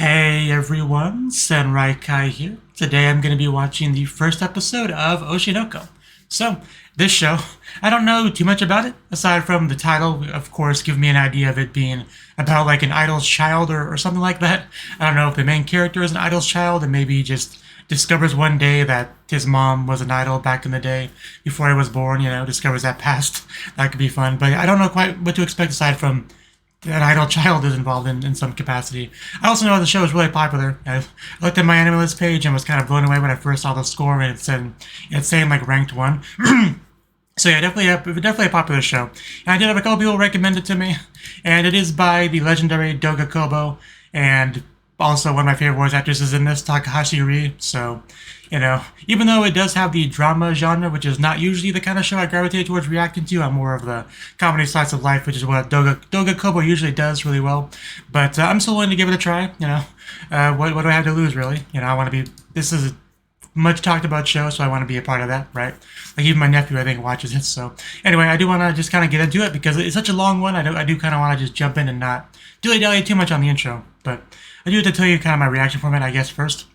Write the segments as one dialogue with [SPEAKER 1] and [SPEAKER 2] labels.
[SPEAKER 1] Hey everyone, Senrai here. Today I'm going to be watching the first episode of Oshinoko. So, this show, I don't know too much about it, aside from the title, of course, give me an idea of it being about like an idol's child or something like that. I don't know if the main character is an idol's child and maybe he just discovers one day that his mom was an idol back in the day before he was born, discovers that past. That could be fun, but I don't know quite what to expect aside from an idol child is involved in some capacity. I also know the show is really popular. I looked at my anime list page and was kind of blown away when I first saw the score, and it's saying like ranked 1. So yeah, definitely a popular show. And I did have a couple people recommend it to me, and it is by the legendary Doga Kobo, and also one of my favorite voice actresses in this, Takahashi Rii. So, even though it does have the drama genre, which is not usually the kind of show I gravitate towards reacting to, I'm more of the comedy slice of life, which is what Doga Kobo usually does really well. But I'm still willing to give it a try. What do I have to lose, really? I want to be. This is a much talked about show, so I want to be a part of that, right? Like even my nephew, I think, watches it. So anyway, I do want to just kind of get into it because it's such a long one. I do kind of want to just jump in and not dilly-dally too much on the intro, but I do have to tell you kind of my reaction format, I guess, first.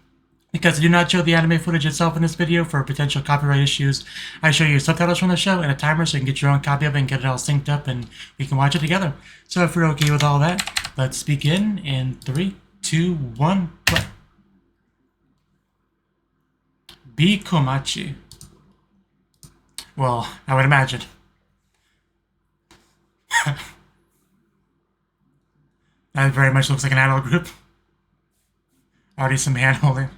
[SPEAKER 1] Because I do not show the anime footage itself in this video for potential copyright issues. I show you subtitles from the show and a timer so you can get your own copy of it and get it all synced up and we can watch it together. So if you're okay with all that, let's begin in 3, 2, 1, play. Bikomachi. Well, I would imagine. That very much looks like an idol group. Already some hand holding.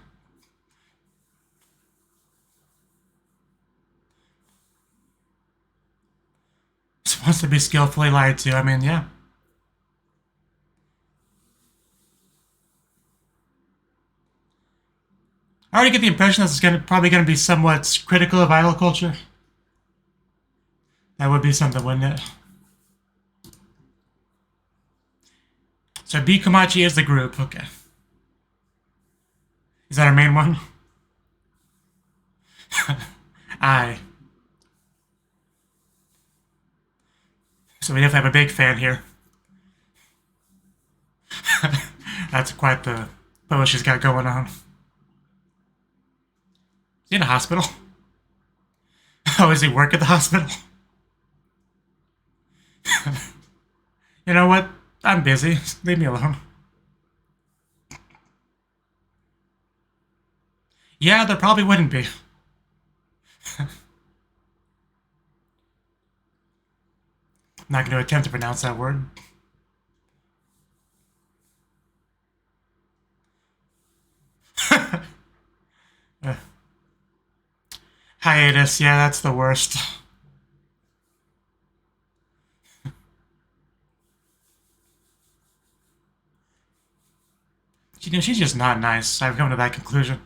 [SPEAKER 1] Supposed to be skillfully lied to. I mean, yeah. I already get the impression this is probably gonna be somewhat critical of idol culture. That would be something, wouldn't it? So Bikomachi is the group. Okay. Is that our main one? Ai. So we definitely have a big fan here. That's quite the pose she's got going on. Is he in a hospital? Oh, does he work at the hospital? You know what? I'm busy. Leave me alone. Yeah, there probably wouldn't be. I'm not going to attempt to pronounce that word. Hiatus, yeah, that's the worst. She's just not nice. I've come to that conclusion.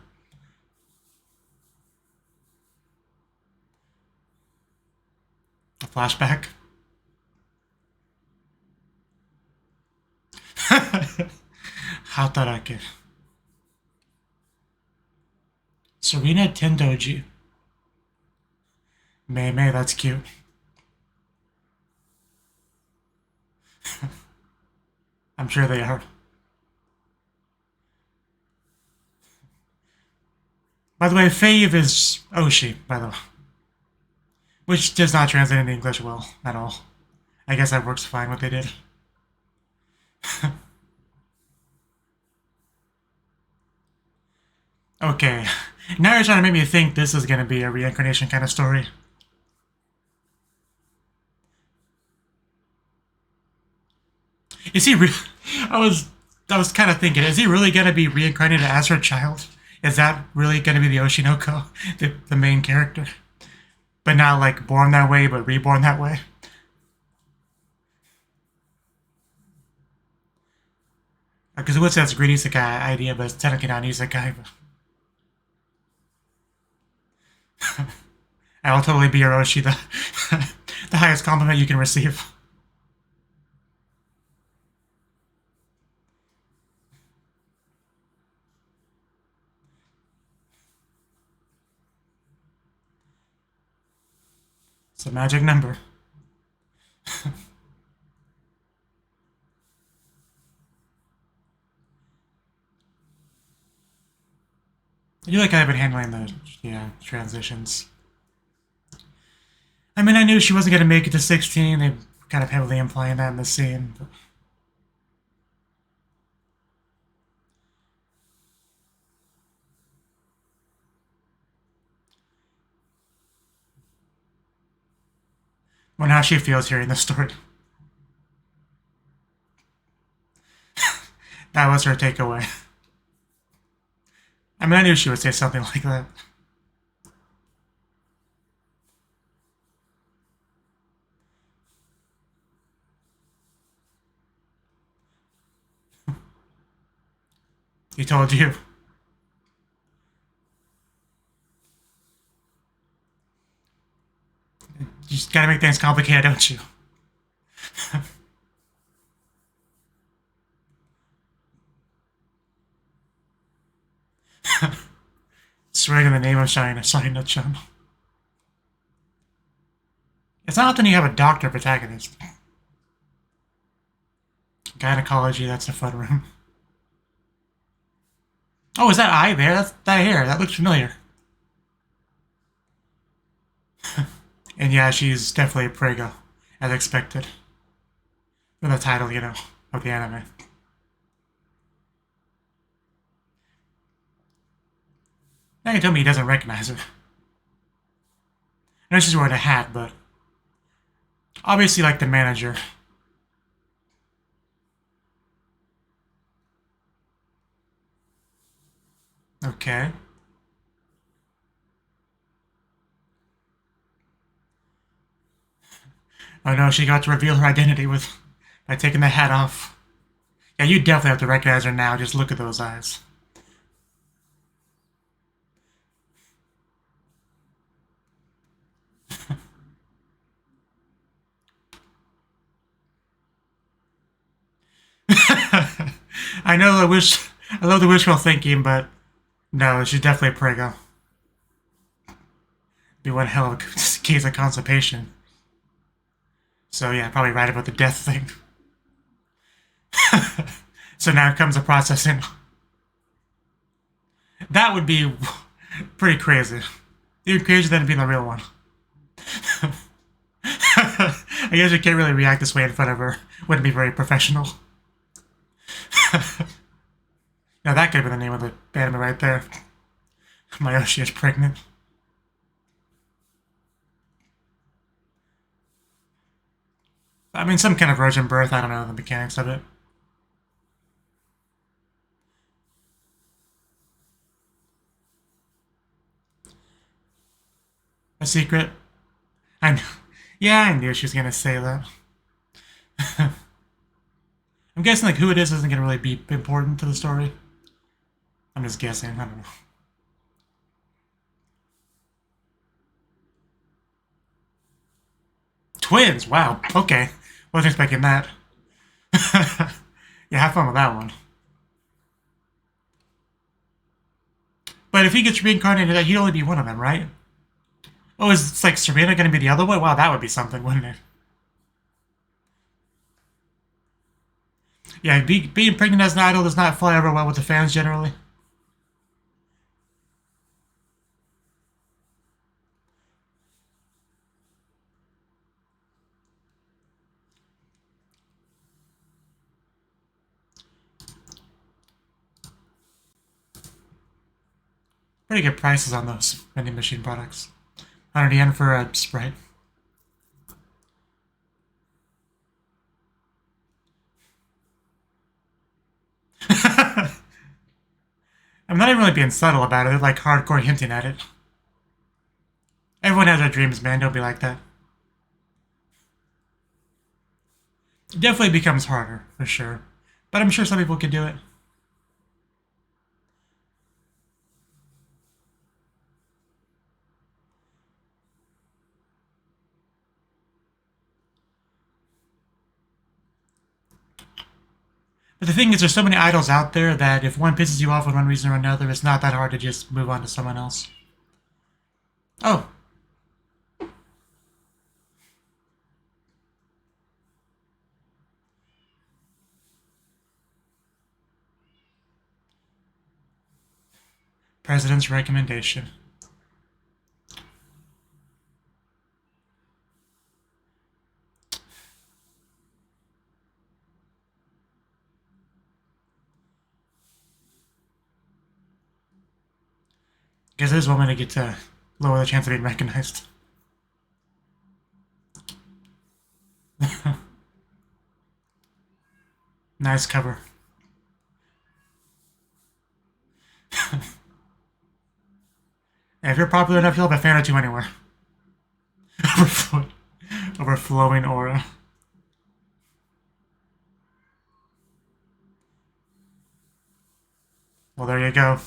[SPEAKER 1] A flashback. Hatarake. Serena Tendoji. May, that's cute. I'm sure they are. By the way, fave is Oshi, by the way. Which does not translate into English well at all. I guess that works fine what they did. Okay. Now you're trying to make me think this is going to be a reincarnation kind of story. Is he I was kind of thinking, is he really going to be reincarnated as her child? Is that really going to be the Oshinoko, the main character? But not like born that way, but reborn that way? Because it would say that's a great isekai idea, but it's technically not an isekai. I will totally be your Oshi, the highest compliment you can receive. It's a magic number. I do like how I've been handling the transitions. I mean, I knew she wasn't going to make it to 16. They kind of heavily implying that in the scene. But... I wonder how she feels hearing the story. That was her takeaway. I mean, I knew she would say something like that. He told you. You just gotta make things complicated, don't you? Swearing in the name of Shina-chan. It's not often you have a doctor protagonist. Gynecology, that's a fun room. Oh, is that Ai there? That's that hair. That looks familiar. And yeah, she's definitely a prego, as expected. From the title, you know, of the anime. Now you told me he doesn't recognize her. I know she's wearing a hat, but... obviously like the manager. Okay. Oh no, she got to reveal her identity by taking the hat off. Yeah, you definitely have to recognize her now. Just look at those eyes. I know I love the wishful thinking, but no, she's definitely a prego. Be one hell of a case of constipation. So yeah, probably right about the death thing. So now comes the processing. That would be pretty crazy. Even crazier than being the real one. I guess you can't really react this way in front of her. Wouldn't be very professional. Now that could have been the name of the anime right there. My Oshi is pregnant. I mean, some kind of virgin birth. I don't know the mechanics of it. A secret? I knew. Yeah, I knew she was gonna say that. I'm guessing like who it is isn't gonna really be important to the story. I'm just guessing. I don't know. Twins. Wow. Okay. Wasn't expecting that. Yeah, have fun with that one. But if he gets reincarnated, he'd only be one of them, right? Oh, is it's like Serena going to be the other one? Wow, that would be something, wouldn't it? Yeah, being pregnant as an idol does not fly over well with the fans generally. Pretty good prices on those vending machine products. 100 yen for a Sprite. I'm not even really being subtle about it. They're like hardcore hinting at it. Everyone has their dreams, man. Don't be like that. It definitely becomes harder, for sure. But I'm sure some people can do it. But the thing is, there's so many idols out there that if one pisses you off for one reason or another, it's not that hard to just move on to someone else. Oh. President's recommendation. Guess there's one way to get to lower the chance of being recognized. Nice cover. If you're popular enough, you'll have a fan or two anywhere. Overflowing aura. Well, there you go.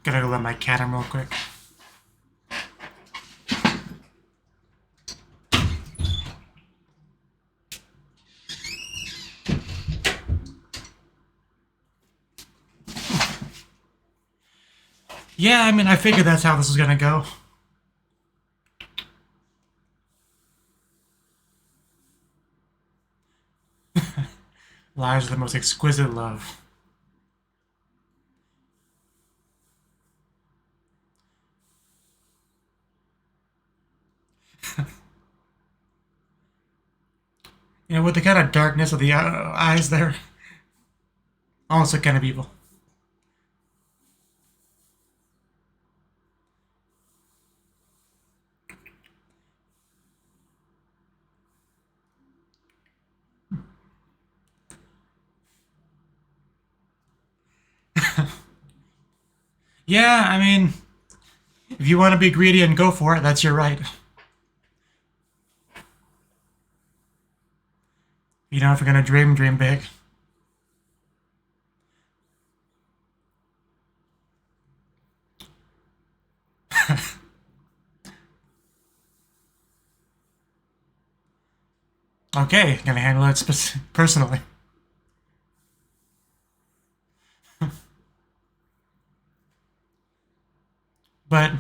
[SPEAKER 1] Gotta go let my cat in real quick. Yeah, I mean, I figured that's how this was gonna go. Lies are the most exquisite love. You know, with the kind of darkness of the eyes there, almost look kind of evil. Yeah, I mean, if you want to be greedy and go for it, that's your right. You know, if you're gonna dream, dream big. Okay, gonna handle it personally. But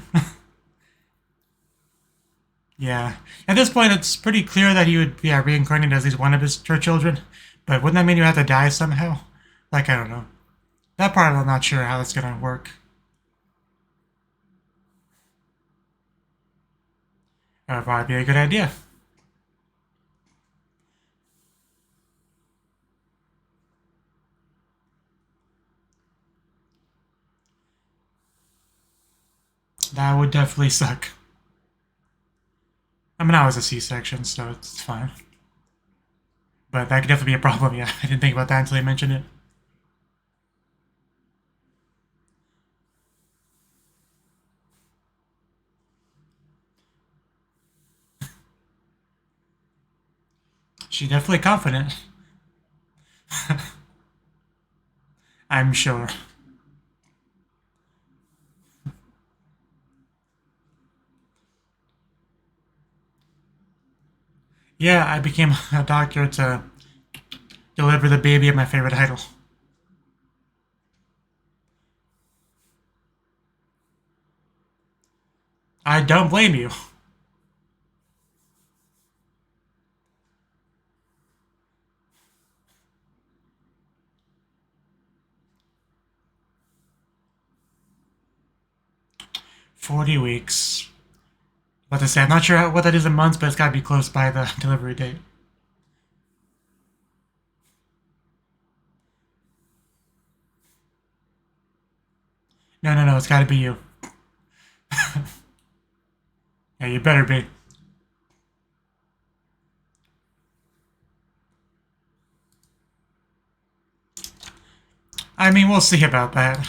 [SPEAKER 1] yeah, at this point, it's pretty clear that he would be reincarnated as at least one of her children. But wouldn't that mean you have to die somehow? Like, I don't know. That part I'm not sure how that's gonna work. That would probably be a good idea. That would definitely suck. I mean, I was a C-section, so it's fine. But that could definitely be a problem, yeah. I didn't think about that until you mentioned it. She's definitely confident. I'm sure. Yeah, I became a doctor to deliver the baby of my favorite idol. I don't blame you. $40 weeks. What to say? I'm not sure what that is in months, but it's got to be close by the delivery date. No, it's got to be you. Yeah, you better be. I mean, we'll see about that.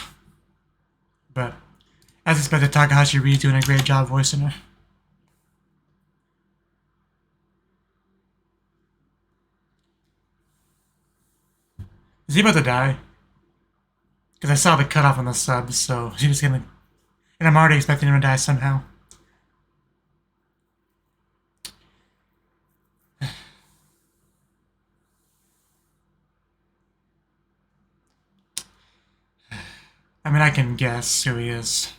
[SPEAKER 1] But as expected, Takahashi Reed's doing a great job voicing her. Is he about to die? Because I saw the cutoff on the subs, so she's just gonna... And I'm already expecting him to die somehow. I mean, I can guess who he is.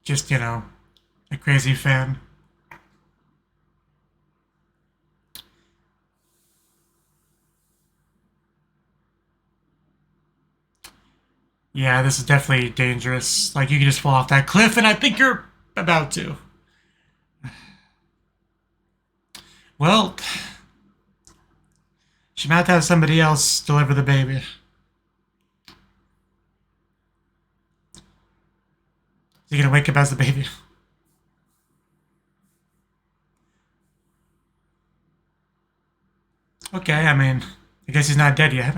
[SPEAKER 1] Just, you know, A crazy fan. Yeah, this is definitely dangerous. Like, you can just fall off that cliff, and I think you're about to. Well, she might have to have somebody else deliver the baby. Is he gonna wake up as the baby? Okay, I mean, I guess he's not dead yet.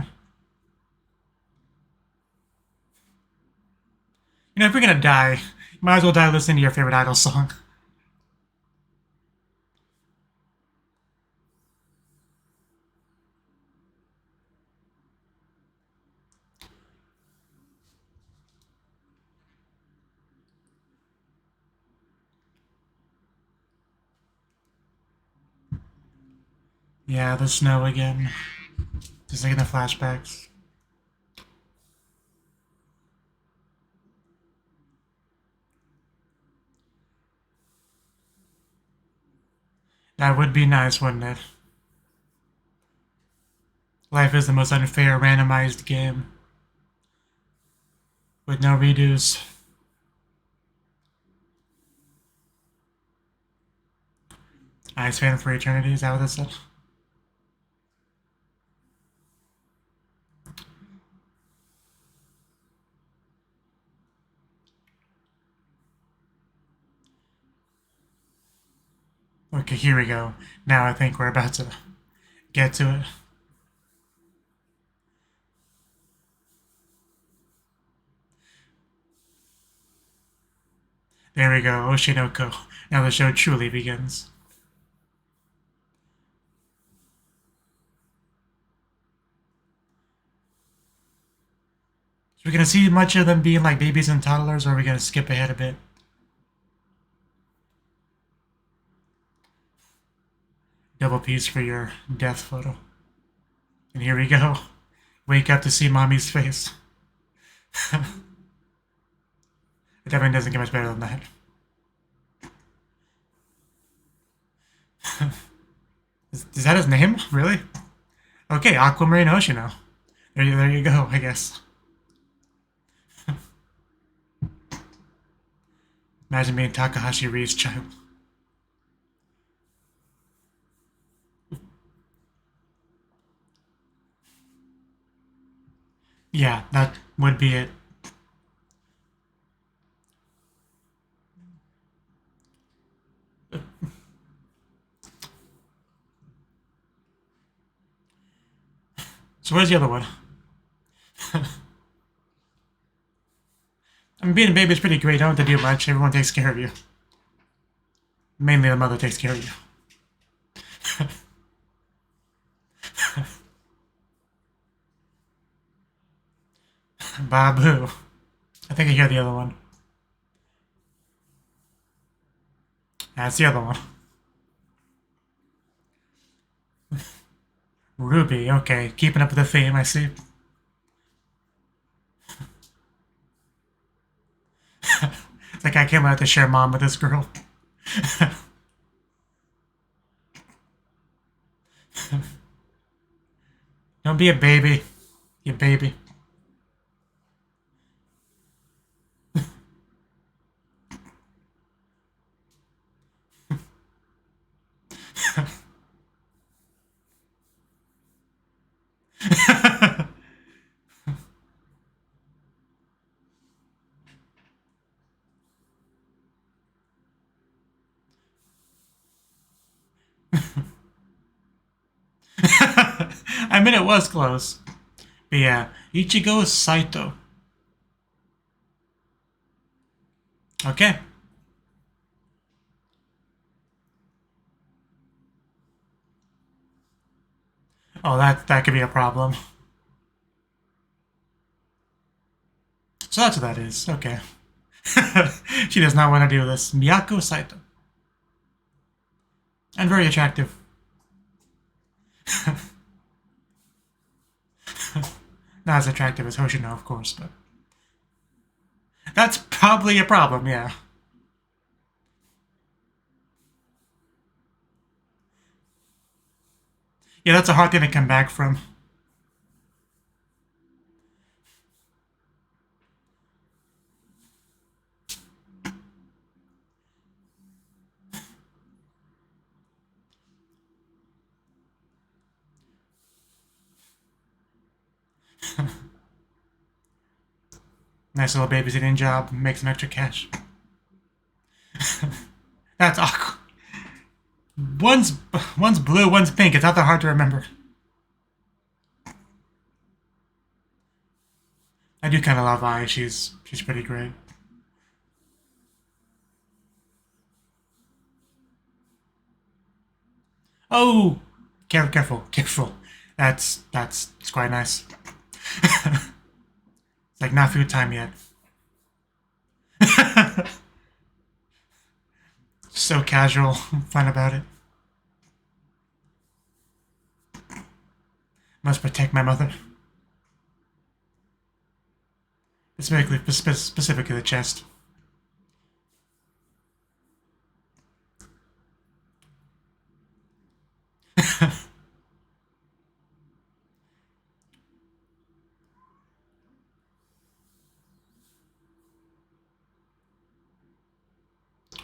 [SPEAKER 1] You know, if you're gonna die, you might as well die listening to your favorite idol song. Yeah, the snow again. Just like in the flashbacks. That would be nice, wouldn't it? Life is the most unfair, randomized game. With no redos. Ice fan for eternity, is that what it said? Okay, here we go. Now I think we're about to get to it. There we go, Oshinoko. Now the show truly begins. So we're gonna see much of them being like babies and toddlers, or are we gonna skip ahead a bit? Double piece for your death photo. And here we go. Wake up to see mommy's face. It definitely doesn't get much better than that. Is that his name? Really? Okay, Aquamarine Hoshino. There you go, I guess. Imagine being Takahashi Ree's child. Yeah, that would be it. So where's the other one? I mean, being a baby is pretty great. You don't have to do much. Everyone takes care of you. Mainly the mother takes care of you. Babu. I think I hear the other one. That's the other one. Ruby, okay. Keeping up with the theme, I see. It's like I can't let to share mom with this girl. Don't be a baby. You baby. I mean, it was close. But yeah, Ichigo Saito. Okay. Oh, that could be a problem. So that's what that is. Okay. She does not want to do this. Miyako Saito. And very attractive. Not as attractive as Hoshino, of course, but... That's probably a problem, yeah. Yeah, that's a hard thing to come back from. Nice little babysitting job, make some extra cash. That's awkward. One's blue, one's pink. It's not that hard to remember. I do kind of love Ai. She's pretty great. Oh, careful. That's quite nice. It's like not food time yet. So casual, fun about it. Must protect my mother. Specifically the chest.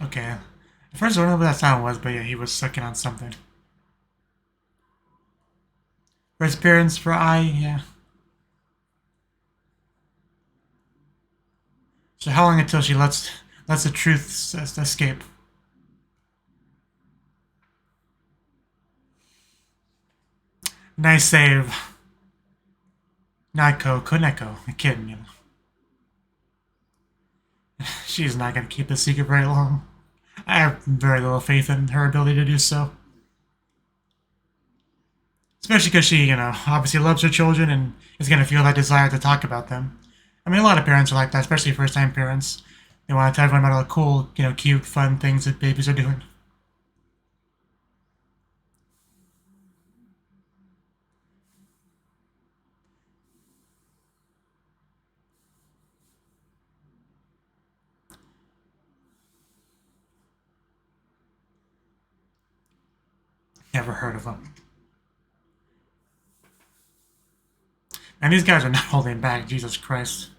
[SPEAKER 1] Okay. At first I don't know what that sound was, but yeah, he was sucking on something. First appearance for Ai, yeah. So how long until she lets the truth escape? Nice save. Nako, Koneko, a kid, you know. She's not gonna keep this secret very long. I have very little faith in her ability to do so. Especially because she, obviously loves her children and is gonna feel that desire to talk about them. I mean, a lot of parents are like that, especially first-time parents. They want to tell everyone about all the cool, cute, fun things that babies are doing. Never heard of them. And these guys are not holding back, Jesus Christ.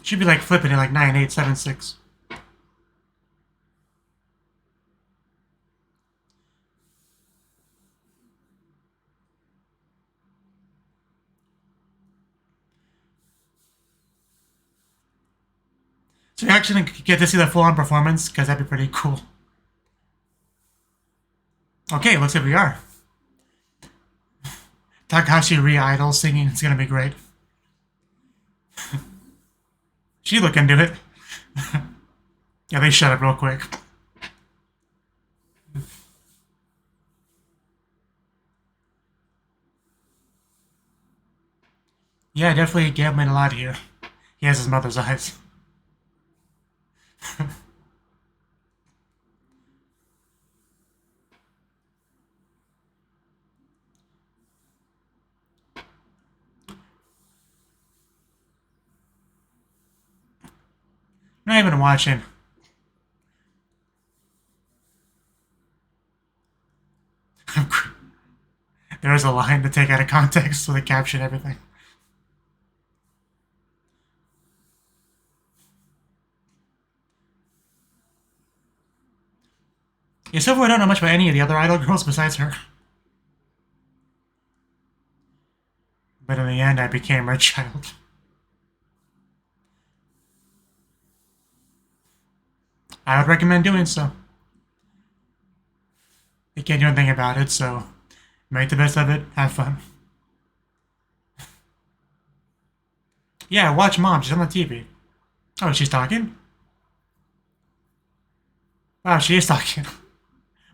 [SPEAKER 1] Should be like flipping it like 9876. So you actually get to see the full-on performance, because that'd be pretty cool. Okay, looks like we are. Takahashi re-idol singing, it's gonna be great. She look into it. Yeah, they shut up real quick. Yeah, definitely gambling a lot here. He has his mother's eyes. Not even watching. There's a line to take out of context, so they caption everything. Yeah, so far I don't know much about any of the other idol girls besides her. But in the end, I became her child. I would recommend doing so. You can't do anything about it, so make the best of it, have fun. Yeah, watch Mom, she's on the TV. Oh, she's talking? Wow, she is talking.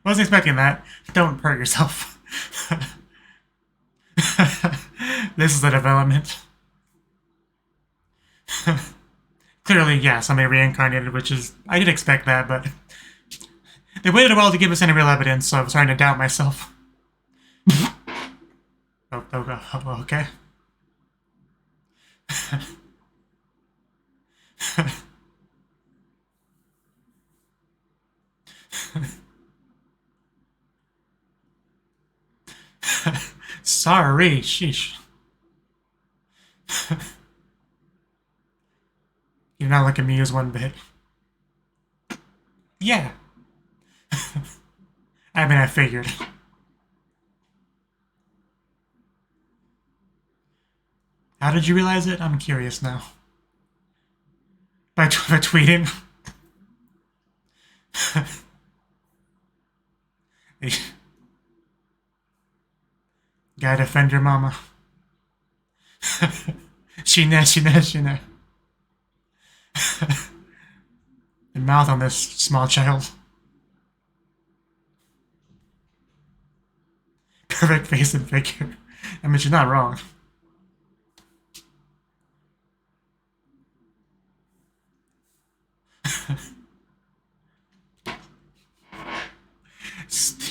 [SPEAKER 1] Wasn't expecting that. Don't hurt yourself. This is the development. Clearly, yeah, somebody reincarnated, which is... I did expect that, but... They waited a while to give us any real evidence, so I'm starting to doubt myself. Okay. Sorry, sheesh. You're not looking amused one bit. Yeah. I mean, I figured. How did you realize it? I'm curious now. By tweeting? Gotta defend your mama. She. The mouth on this small child. Perfect face and figure. I mean, she's not wrong.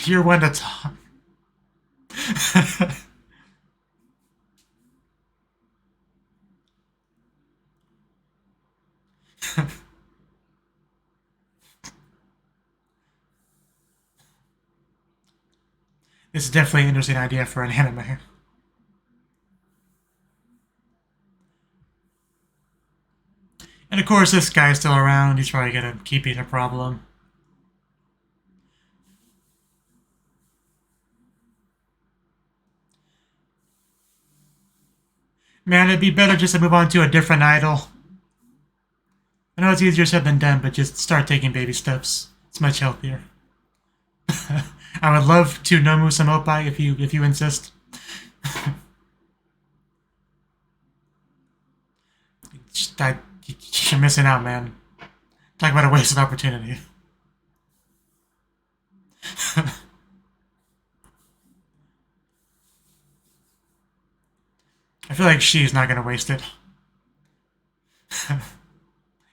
[SPEAKER 1] You're one to talk. This is definitely an interesting idea for an anime. And of course, this guy's still around. He's probably gonna keep being a problem. Man, it'd be better just to move on to a different idol. I know it's easier said than done, but just start taking baby steps. It's much healthier. I would love to nomu some opai if you insist. You're missing out, man. Talk about a wasted opportunity. I feel like she's not gonna waste it. Yeah,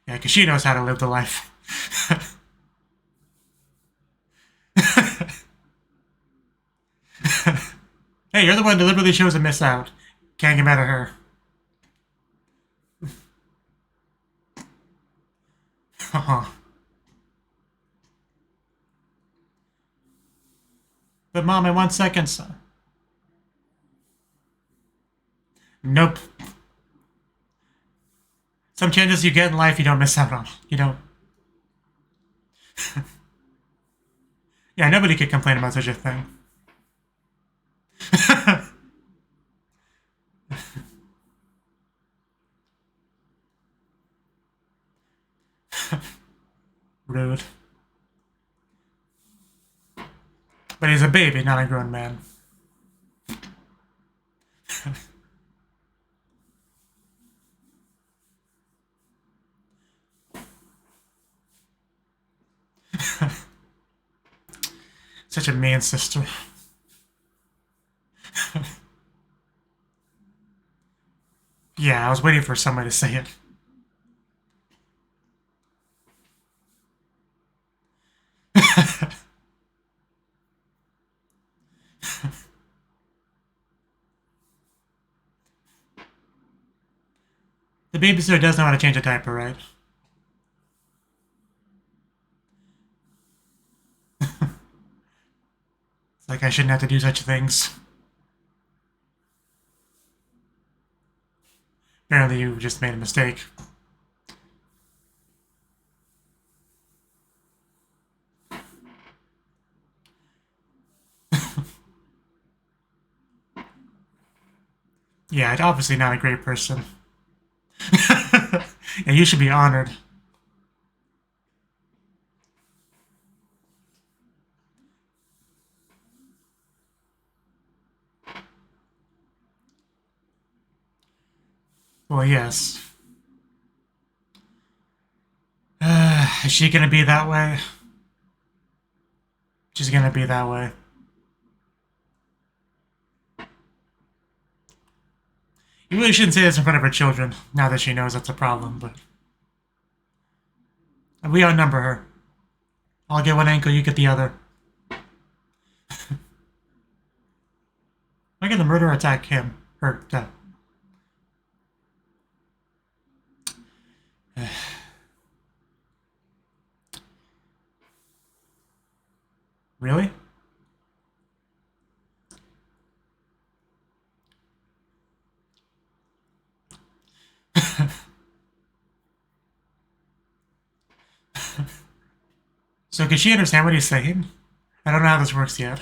[SPEAKER 1] because she knows how to live the life. Hey, you're the one deliberately chose to miss out. Can't get mad at her. But Mom, in 1 second, son. Nope. Some chances you get in life you don't miss out on. You don't. Yeah, nobody could complain about such a thing. Rude. But he's a baby, not a grown man. Such a mean sister. Yeah, I was waiting for somebody to say it. The babysitter does know how to change a diaper, right? It's like I shouldn't have to do such things. Apparently you just made a mistake. Yeah, obviously not a great person. Yeah, you should be honored. Well, yes. Is she gonna be that way? She's gonna be that way. You really shouldn't say this in front of her children, now that she knows that's a problem, but... We outnumber her. I'll get one ankle, you get the other. Why can the murderer attack him? Her, Really? So can she understand what he's saying? I don't know how this works yet.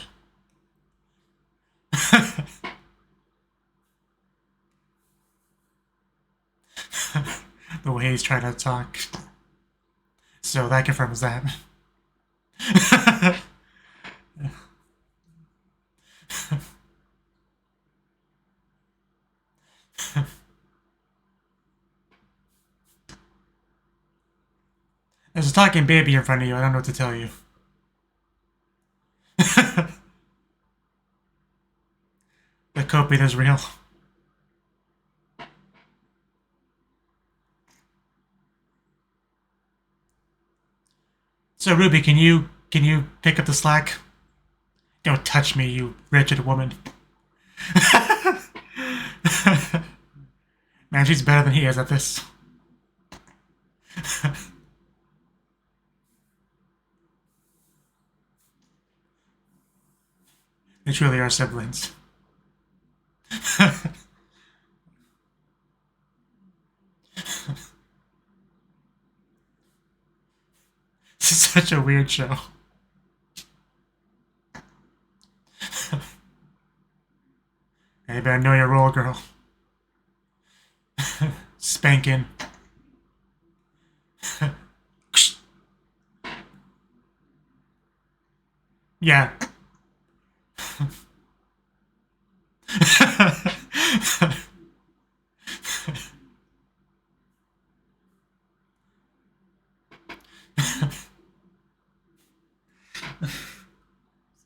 [SPEAKER 1] The way he's trying to talk. So that confirms that. There's a talking baby in front of you. I don't know what to tell you. The coping is real. So Ruby, can you pick up the slack? Don't touch me, you wretched woman. Man, she's better than he is at this. They truly are siblings. This is such a weird show. Hey, you better know your role, girl. Spanking. Yeah.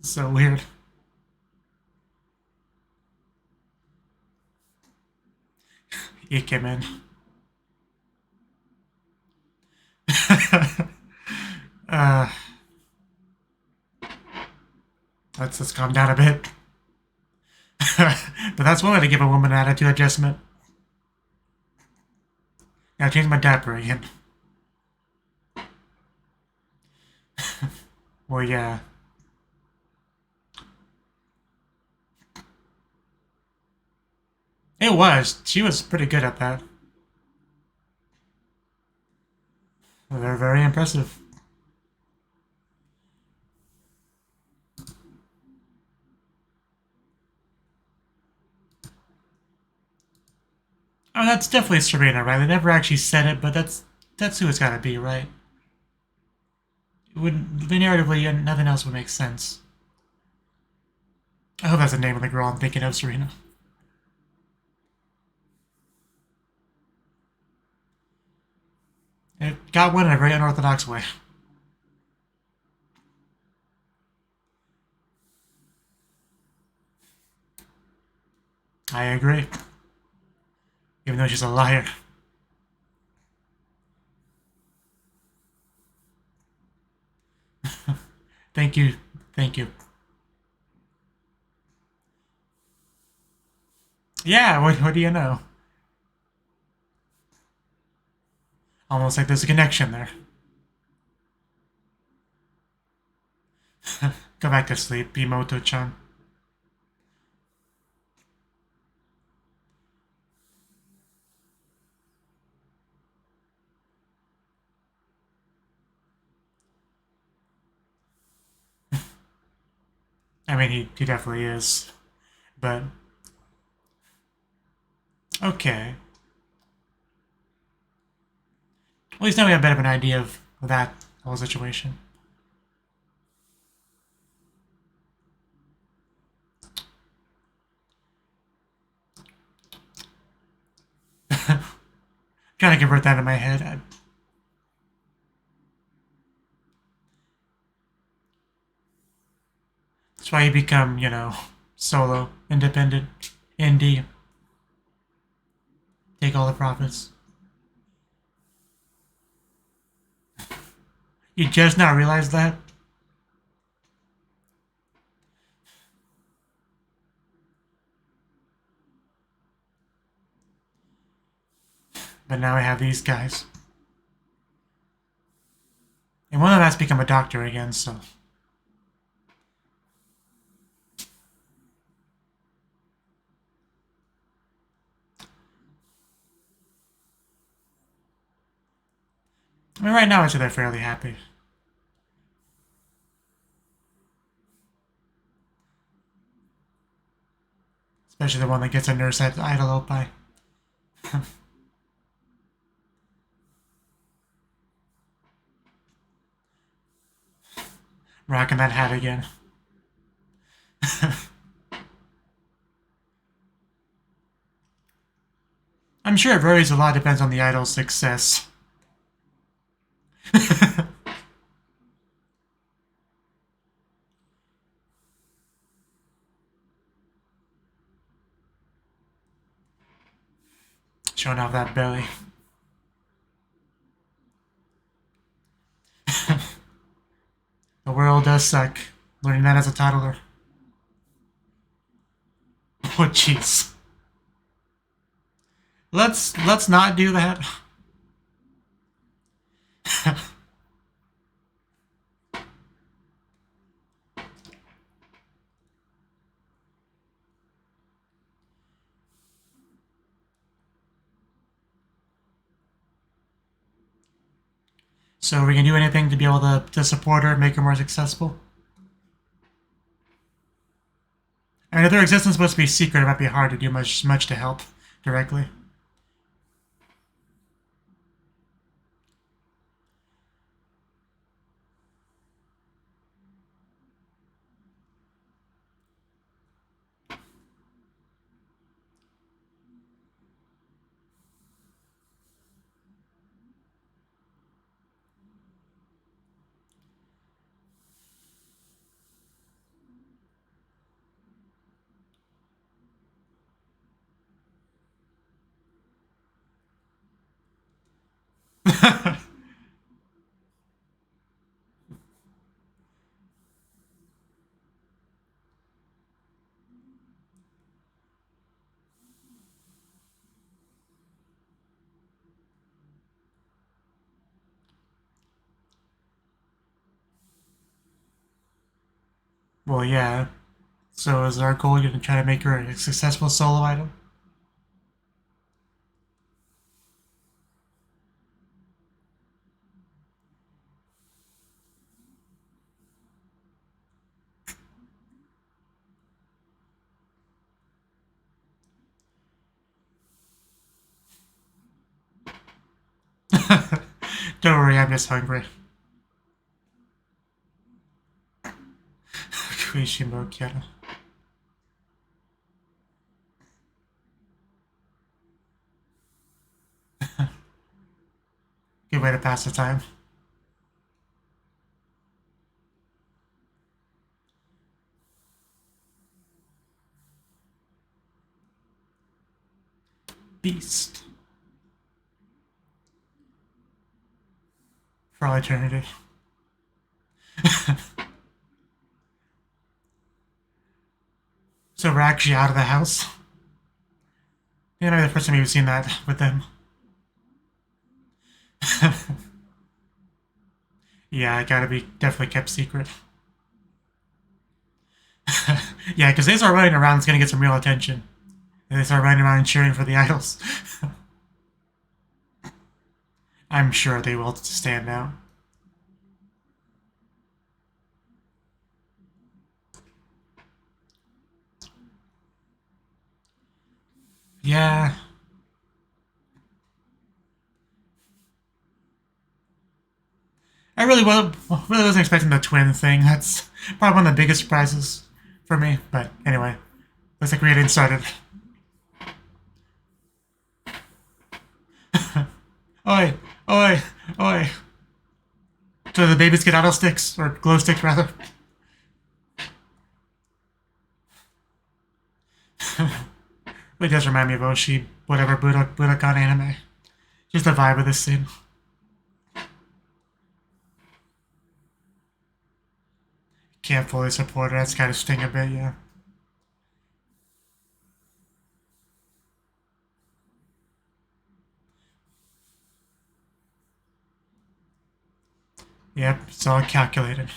[SPEAKER 1] So weird. You came in. Let's calm down a bit. But that's one way to give a woman an attitude adjustment. Now change my diaper again. Well, yeah. It was. She was pretty good at that. They're very impressive. Oh, that's definitely Serena, right? They never actually said it, but that's who it's gotta be, right? It wouldn't narratively, nothing else would make sense. I hope that's the name of the girl I'm thinking of, Serena. It got one in a very unorthodox way. I agree. Even though she's a liar. Thank you. Thank you. Yeah, what do you know? Almost like there's a connection there. Go back to sleep, Bimoto-chan. I mean, he definitely is. But... okay. At least now we have a bit of an idea of that whole situation. Trying to convert that in my head. That's why you become, you know, solo, independent, indie. Take all the profits. You just now realized that? But now I have these guys. And one of them has become a doctor again, so... I mean, right now I'd say they're fairly happy. Especially the one that gets a nurse at idol Yōkai. Rocking that hat again. I'm sure it varies a lot, depends on the idol's success. Showing off that belly. The world does suck. Learning that as a toddler. Oh jeez. Let's not do that. So are we gonna do anything to be able to support her, make her more successful? I mean, if their existence is supposed to be secret, it might be hard to do much to help directly. Well, yeah. So is our goal going to try to make her a successful solo idol? Don't worry, I'm just hungry. Kuishimo-kera. Good way to pass the time. Beast. For all eternity. So we're actually out of the house. You know, the first time you've seen that with them. Yeah, it gotta be definitely kept secret. Yeah, because they start running around, it's gonna get some real attention. And they start running around and cheering for the idols. I'm sure they will stand out. Yeah. I really wasn't expecting the twin thing. That's probably one of the biggest surprises for me. But anyway, looks like we're getting started. Oi, oi, oi. So the babies get idol sticks, or glow sticks rather. It does remind me of Oshi, whatever Budokan anime. Just the vibe of this scene. Can't fully support her, that's gotta sting a bit, yeah. Yep, it's all calculated.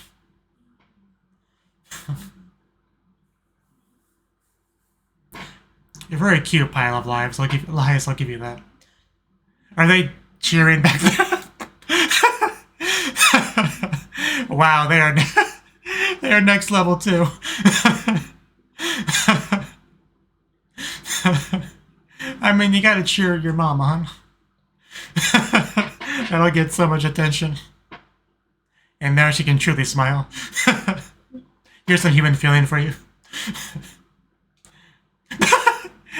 [SPEAKER 1] You're a very cute pile of lives. Elias, I'll give you that. Are they cheering back there? Wow, they are next level too. I mean, you gotta cheer your mom on. That'll get so much attention. And now she can truly smile. Here's some human feeling for you.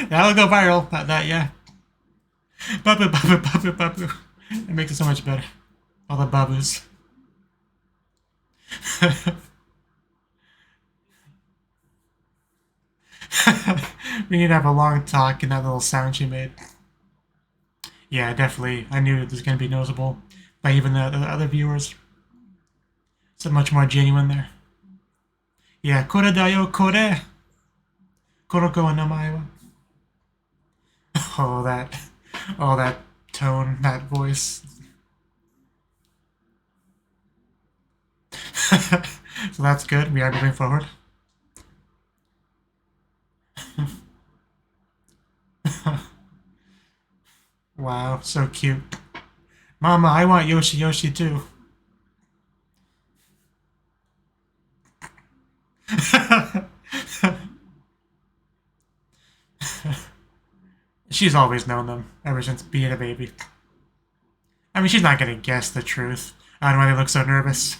[SPEAKER 1] That'll go viral. That, yeah. Babu, babu, babu, babu. It makes it so much better. All the babus. We need to have a long talk in that little sound she made. Yeah, definitely. I knew it was going to be noticeable by even the other viewers. It's much more genuine there. Yeah, kore da yo, kore. Koroko wa namae wa. Oh, that tone, that voice. So that's good. We are moving forward. Wow, so cute. Mama, I want Yoshi Yoshi too. She's always known them, ever since being a baby. I mean, she's not gonna guess the truth on why they look so nervous.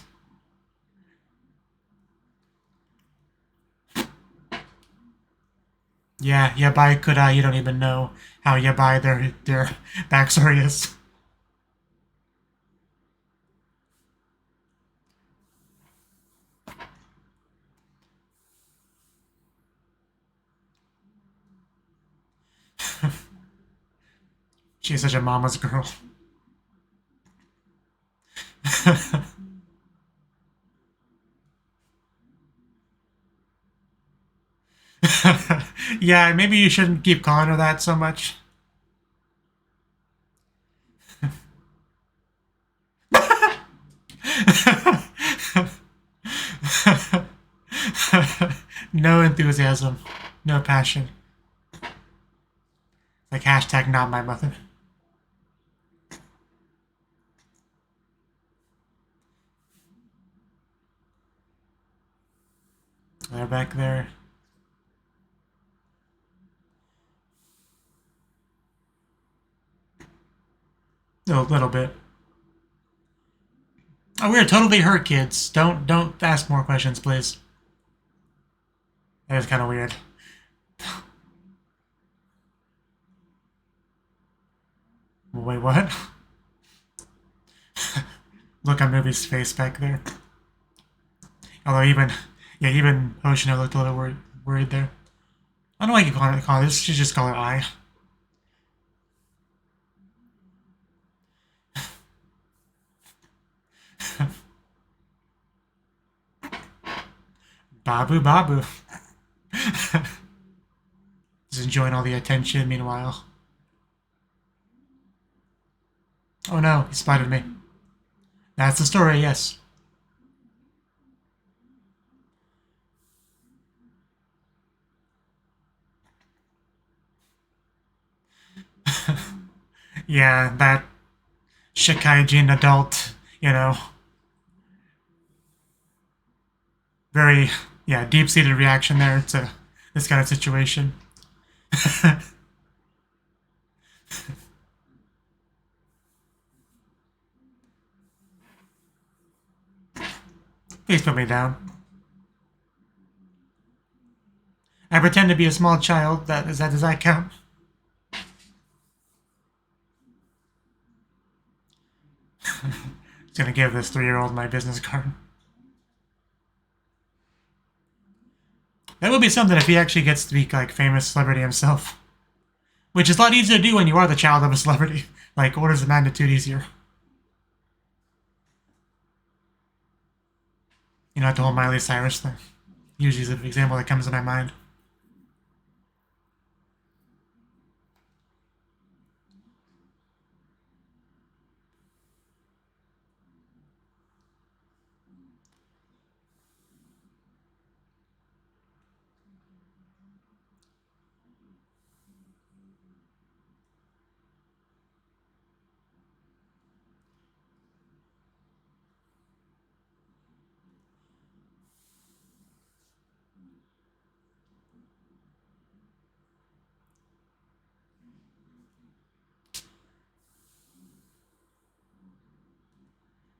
[SPEAKER 1] Yeah, Yabai Kudai, you don't even know how Yabai their backstory is. She's such a mama's girl. Yeah, maybe you shouldn't keep calling her that so much. No enthusiasm, no passion. Like hashtag not my mother. They're back there. A little bit. Oh, we're totally her kids. Don't ask more questions, please. That is kind of weird. Wait, what? Look on Movie's face back there. Although even Hoshino looked a little worried there. I don't know why you call it this. You should just call her Ai. Babu Babu. Just enjoying all the attention meanwhile. Oh no, he spotted me. That's the story, yes. Yeah, that Shikaijin adult, very, yeah, deep-seated reaction there to this kind of situation. Please put me down. I pretend to be a small child. Does that count? Just gonna give this 3-year-old my business card. That would be something if he actually gets to be like famous celebrity himself. Which is a lot easier to do when you are the child of a celebrity. Like orders of magnitude easier. You know, like the whole Miley Cyrus thing. Usually is an example that comes to my mind.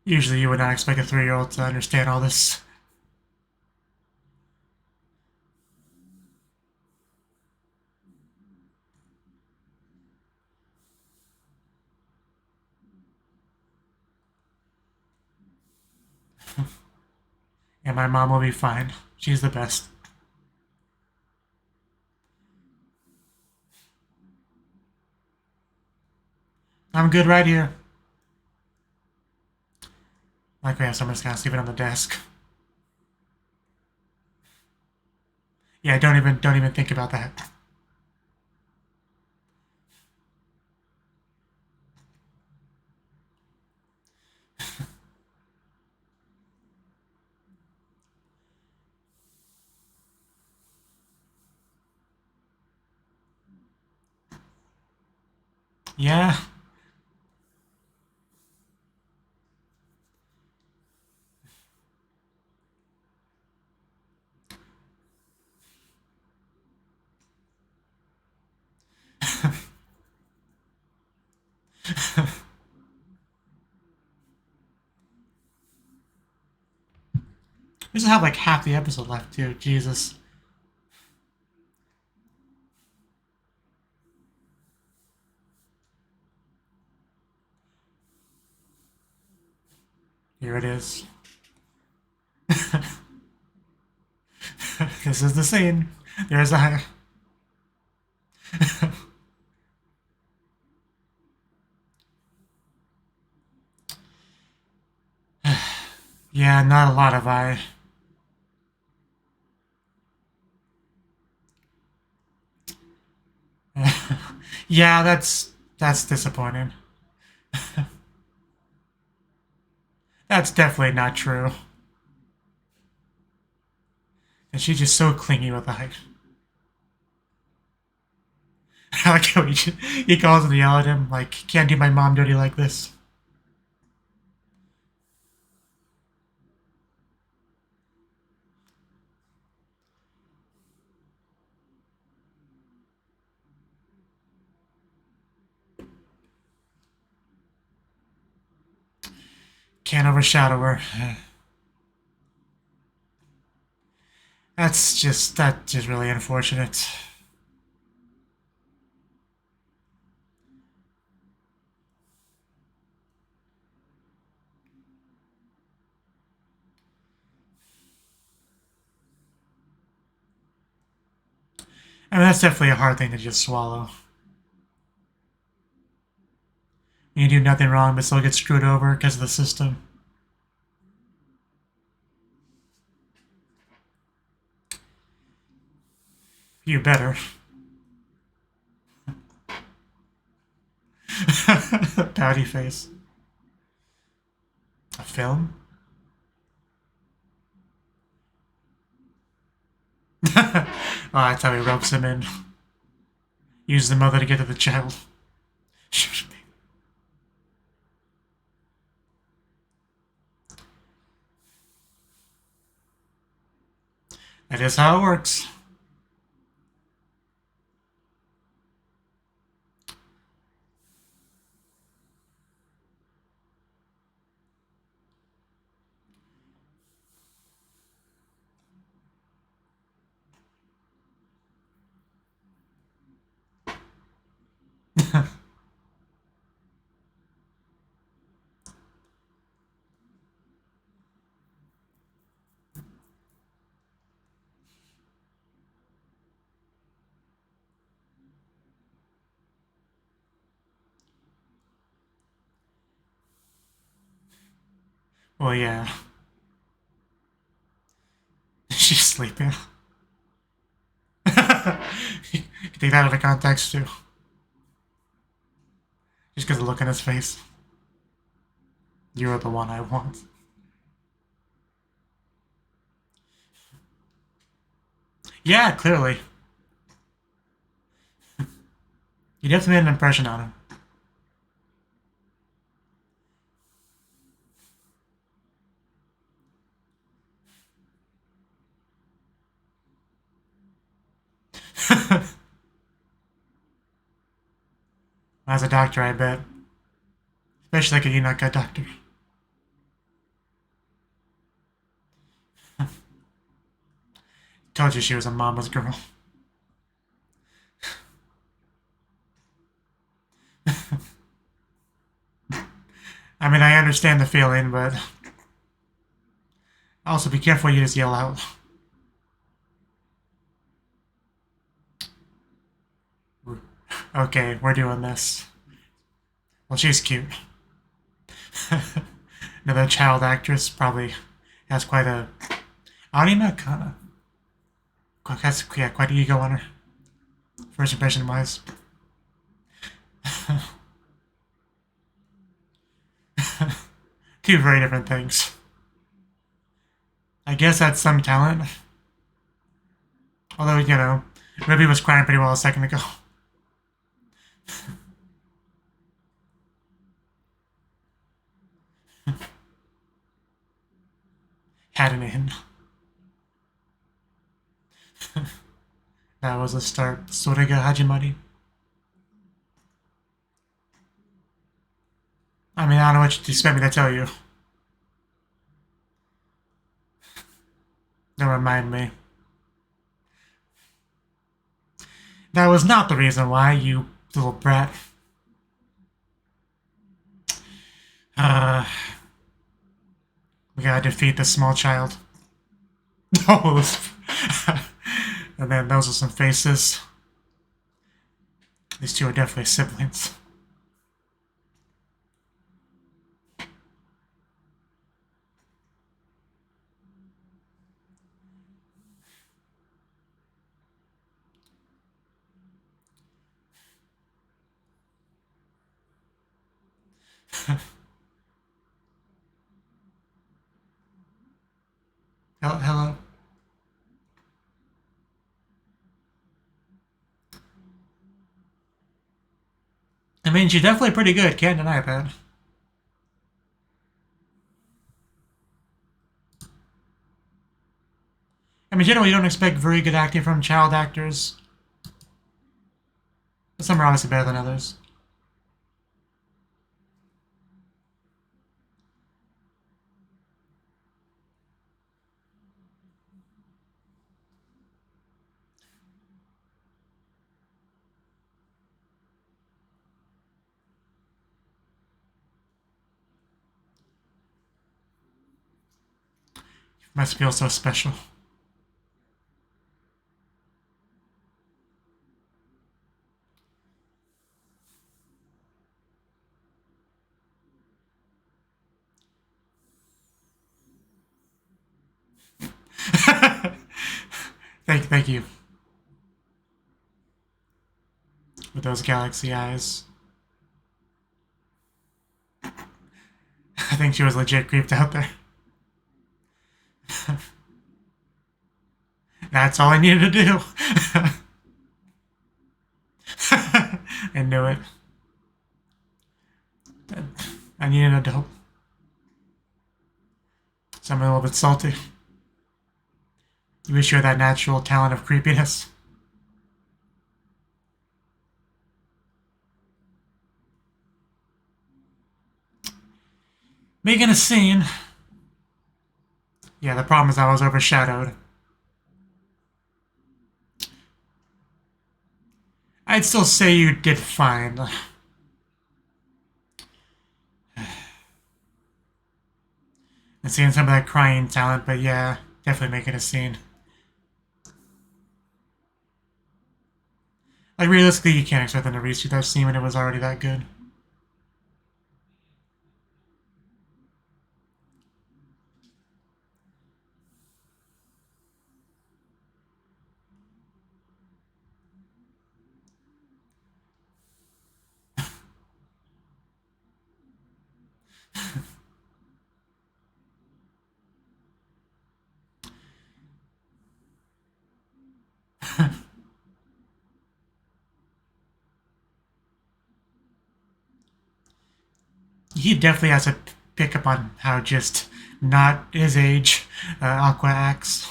[SPEAKER 1] Usually you would not expect a 3-year-old to understand all this. And my mom will be fine. She's the best. I'm good right here. Like we have someone's gonna sleep it on the desk. Yeah, don't even think about that. Yeah. We still have like half the episode left too. Jesus. Here it is. This is the scene. There's a. Yeah, not a lot of I. Yeah, that's disappointing. That's definitely not true. And she's just so clingy with I. I like how he calls and yell at him like, "Can't do my mom dirty like this." Can't overshadow her. That's just really unfortunate. I mean, that's definitely a hard thing to just swallow. You do nothing wrong but still get screwed over because of the system. You better. Pouty face. A film? Oh, that's how he ropes him in. Use the mother to get to the child. That is how it works. Well, yeah. She's sleeping. You can take that out of context, too. Just because of the look on his face. You're the one I want. Yeah, clearly. You definitely made an impression on him. As a doctor, I bet. Especially like a Yōkai doctor. Told you she was a mama's girl. I mean, I understand the feeling, but also be careful what you just yell out. Okay, we're doing this. Well, she's cute. Another child actress probably has quite a... I don't even know, kind of... Has, yeah, quite an ego on her. First impression-wise. Two very different things. I guess that's some talent. Although, you know, Ruby was crying pretty well a second ago. Had an in. That was a start. Sorega Hajimari. I mean, I don't know what you expect me to tell you. Don't remind me. That was not the reason why, you little brat. We gotta defeat this small child. And then those are some faces. These two are definitely siblings. Hello. I mean, she's definitely pretty good, can't deny that. I mean, generally, you don't expect very good acting from child actors. But some are obviously better than others. Must feel so special. Thank you. With those galaxy eyes. I think she was legit creeped out there. That's all I needed to do. I knew it. I need an adult. Something a little bit salty. You wish you had that natural talent of creepiness. Making a scene. Yeah, the problem is I was overshadowed. I'd still say you did fine. And seeing some of that crying talent, but yeah, definitely making a scene. Like, realistically, you can't expect them to reshoot that scene when it was already that good. He definitely has to pick up on how just not his age Aqua acts.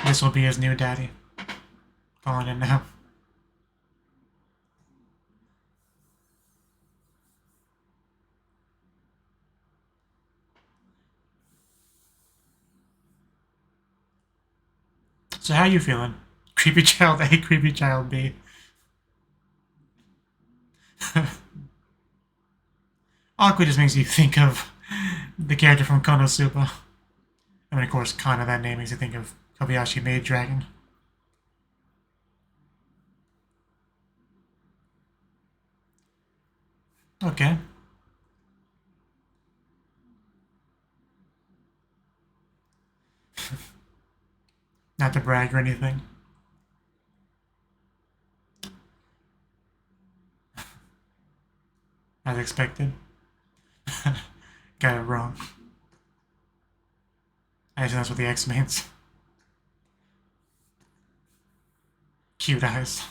[SPEAKER 1] This will be his new daddy. Calling it now. So how you feeling? Creepy child A, creepy child B. Aqua just makes you think of the character from Konosuba. I mean, of course, Kana, that name makes you think of Kobayashi Maid Dragon. Okay. Not to brag or anything. As expected. Got it wrong. I assume that's what the X means. Cute eyes.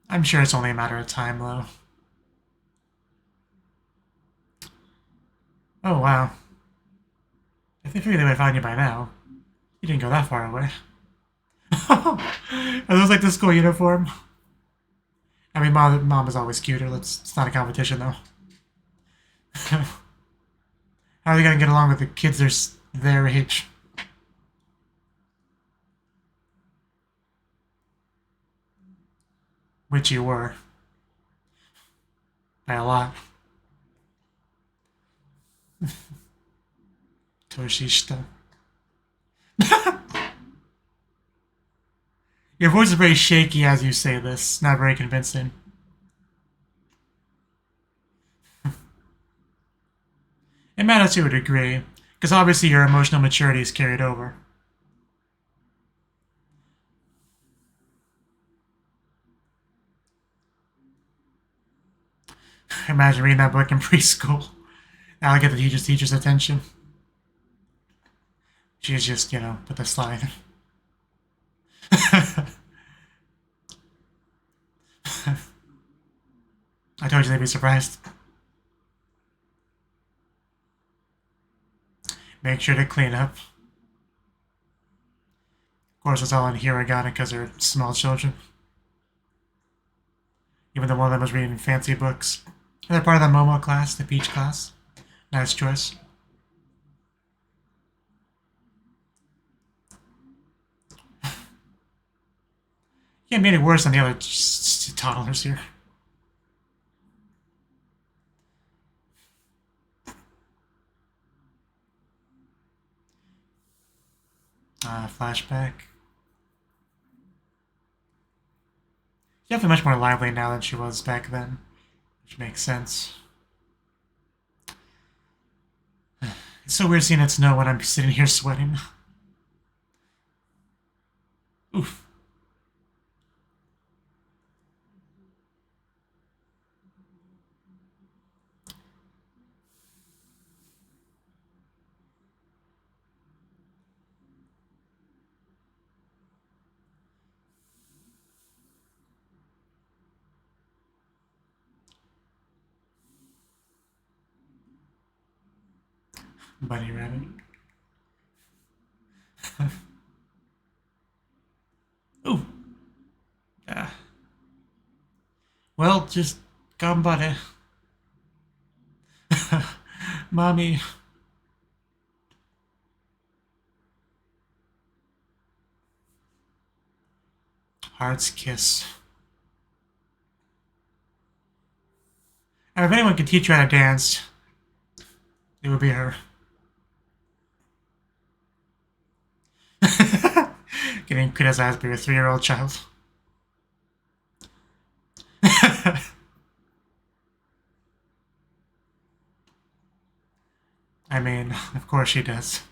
[SPEAKER 1] I'm sure it's only a matter of time, though. Oh, wow. If they figured they would find you by now, you didn't go that far away. Are those like the school uniform? I mean, mom is always cuter. It's not a competition, though. How are they gonna get along with the kids their age? Which you were. By a lot. Toshishita. Your voice is very shaky as you say this. Not very convincing. It matters to a degree, because obviously your emotional maturity is carried over. Imagine reading that book in preschool. That'll get the teacher's attention. She's just, put the slide. I told you they'd be surprised. Make sure to clean up. Of course, it's all in hiragana because they're small children. Even though one of them was reading fancy books. They're part of the Momo class, the Peach class. Nice choice. Yeah, it made it worse than the other toddlers here. Flashback. She's definitely much more lively now than she was back then, which makes sense. It's so weird seeing it snow when I'm sitting here sweating. Oof. Bunny rabbit. Ooh. Yeah. Well, just gambare. Mommy. Heart's kiss. And if anyone could teach you how to dance, it would be her. Getting criticized by a 3-year-old child. I mean, of course she does.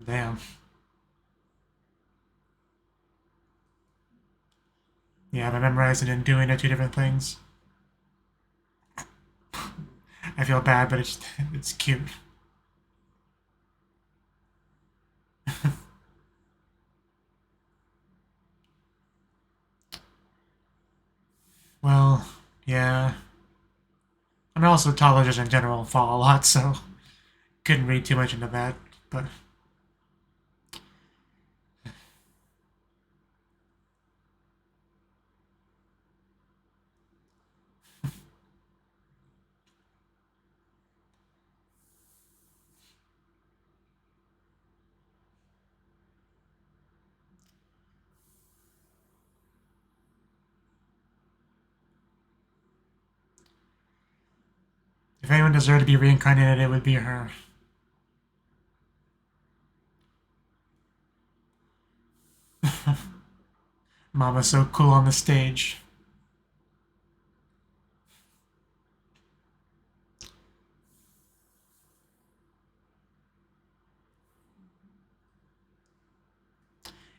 [SPEAKER 1] Damn. Yeah, but memorizing and doing are two different things. I feel bad, but it's cute. Well, yeah. I mean, also toddlers in general fall a lot, so couldn't read too much into that. But if anyone deserved to be reincarnated, it would be her. Mama's so cool on the stage.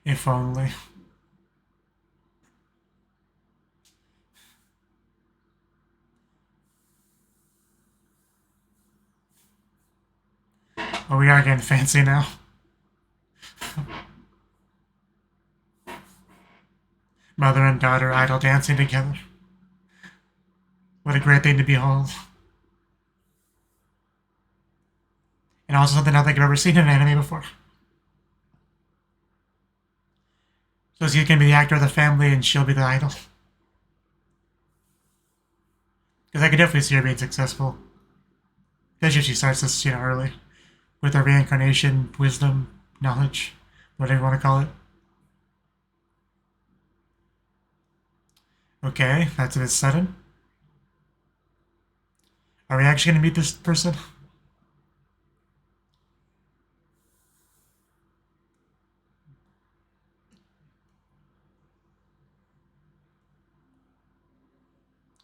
[SPEAKER 1] If only. Oh, we are getting fancy now. Mother and daughter idol dancing together. What a great thing to behold. And also something I don't think I've ever seen in an anime before. So he's gonna be the actor of the family and she'll be the idol. Because I could definitely see her being successful. Especially if she starts this, early. With her reincarnation, wisdom, knowledge, whatever you want to call it. Okay, that's a bit sudden. Are we actually going to meet this person?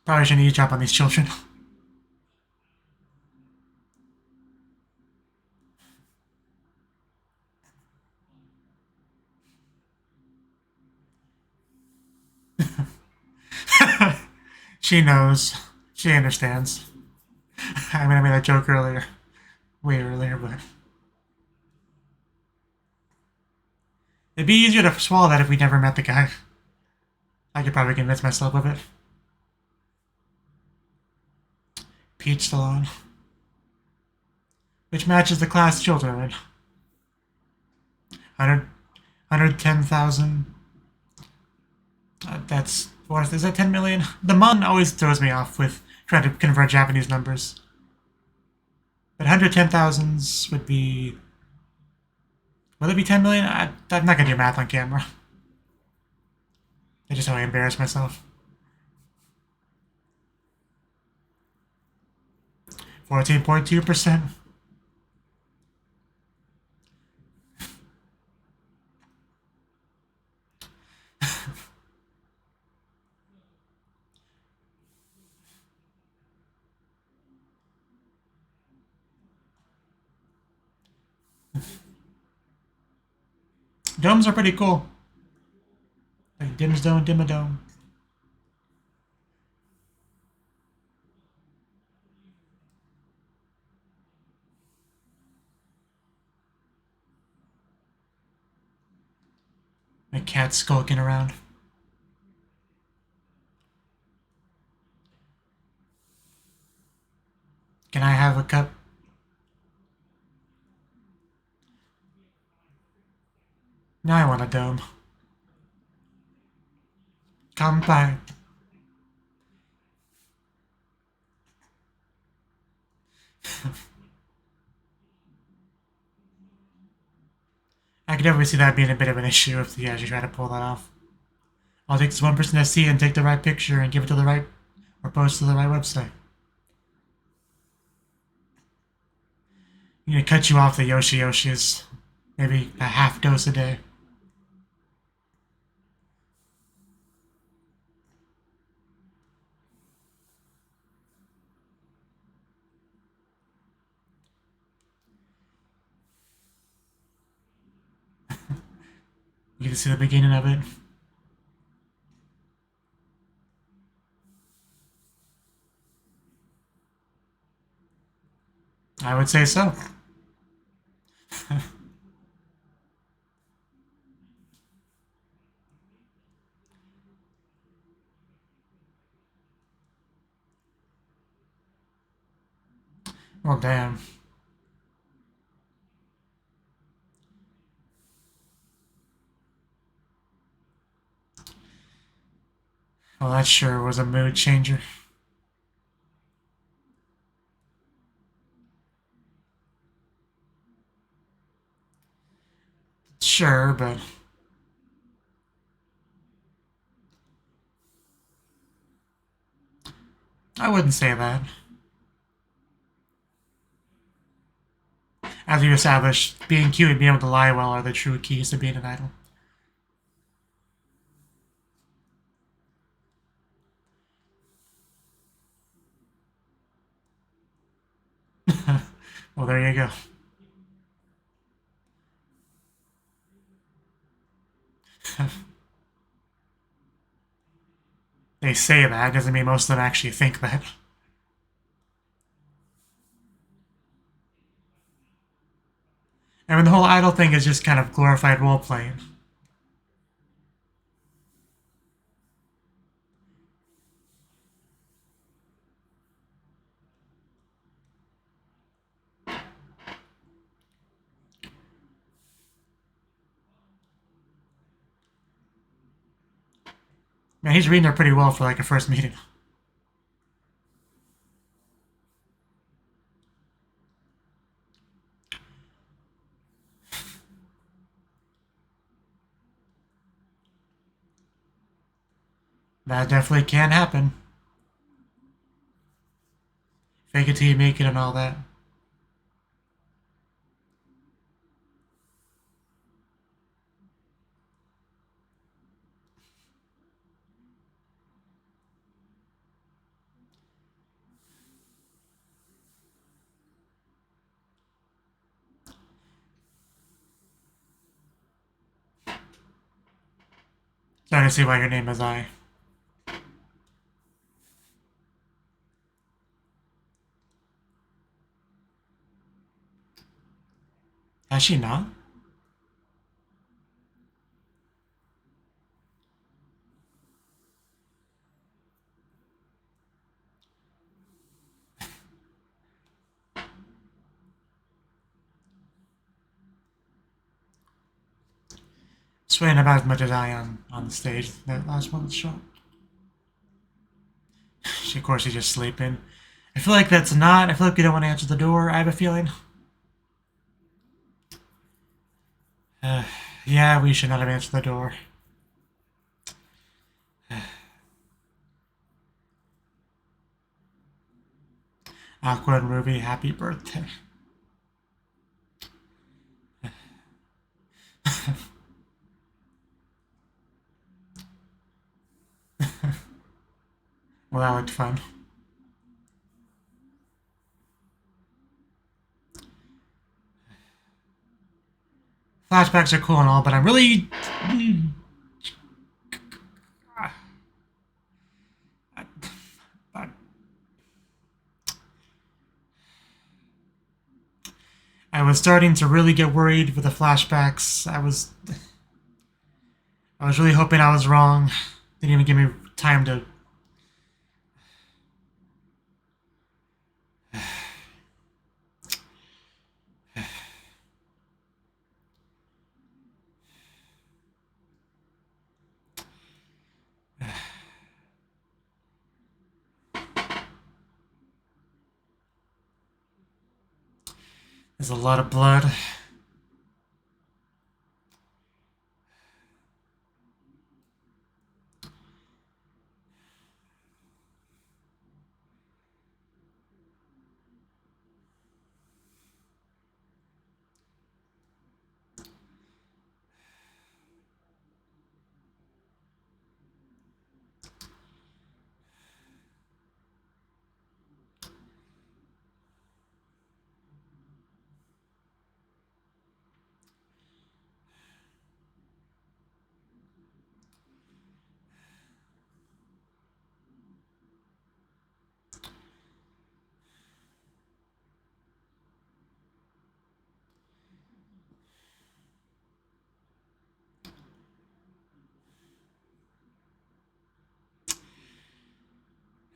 [SPEAKER 1] Probably shouldn't eavesdrop on these children. She knows. She understands. I mean, I made that joke earlier. Way earlier, but... It'd be easier to swallow that if we never met the guy. I could probably convince myself of it. Peach Salon. Which matches the class children. 110,000. That's... What is that 10 million? The mon always throws me off with trying to convert Japanese numbers. But 110,000s would be... Will it be 10 million? I'm not going to do math on camera. I just want to embarrass myself. 14.2%. Domes are pretty cool. Like Dimsdome, Dimmadome. My cat's skulking around. Can I have a cup? Now I want a dome. Come by. I could definitely see that being a bit of an issue if you actually try to pull that off. All it takes is one person to see and take the right picture and give it to the right, or post to the right website. You need to cut you off the Yoshis. Maybe a half dose a day. You can see the beginning of it. I would say so. Well, damn. Well, that sure was a mood changer. Sure, but I wouldn't say that. As you established, being cute and being able to lie well are the true keys to being an idol. Well, there you go. They say that, doesn't mean most of them actually think that. I mean, the whole idol thing is just kind of glorified role playing. Man, he's reading her pretty well for like a first meeting. That definitely can happen. Fake it till you make it and all that. Starting to see why your name is Ai. Has she not? Swaying about as much as I am on the stage that last moment's shot. Of course, she's just sleeping. I feel like that's not. I feel like we don't want to answer the door. I have a feeling. Yeah, we should not have answered the door. Aqua and Ruby, happy birthday. Well, that looked fun. Flashbacks are cool and all, but I'm really... I was starting to really get worried with the flashbacks. I was really hoping I was wrong. Didn't even give me time to... There's a lot of blood.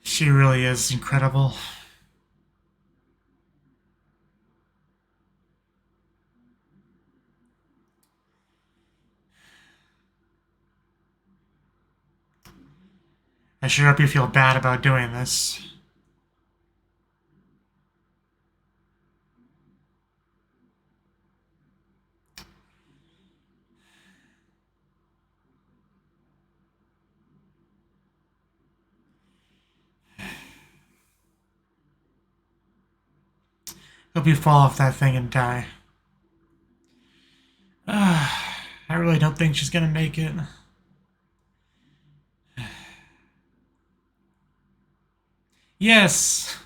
[SPEAKER 1] She really is incredible. I sure hope you feel bad about doing this. Hope you fall off that thing and die. I really don't think she's gonna make it. Yes!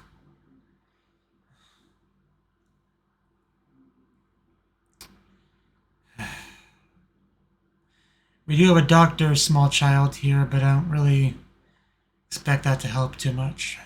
[SPEAKER 1] We do have a doctor, small child here, but I don't really expect that to help too much.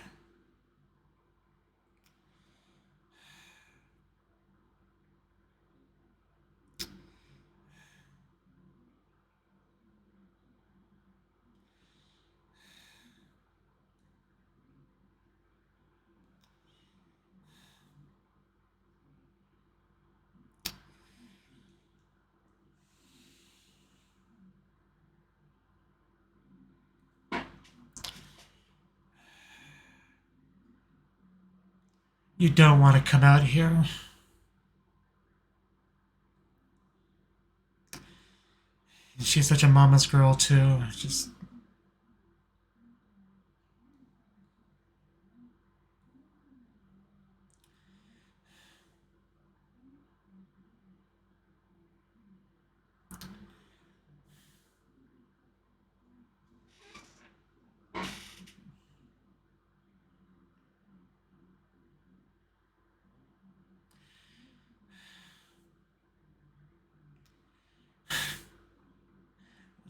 [SPEAKER 1] You don't want to come out here. She's such a mama's girl, too. Just...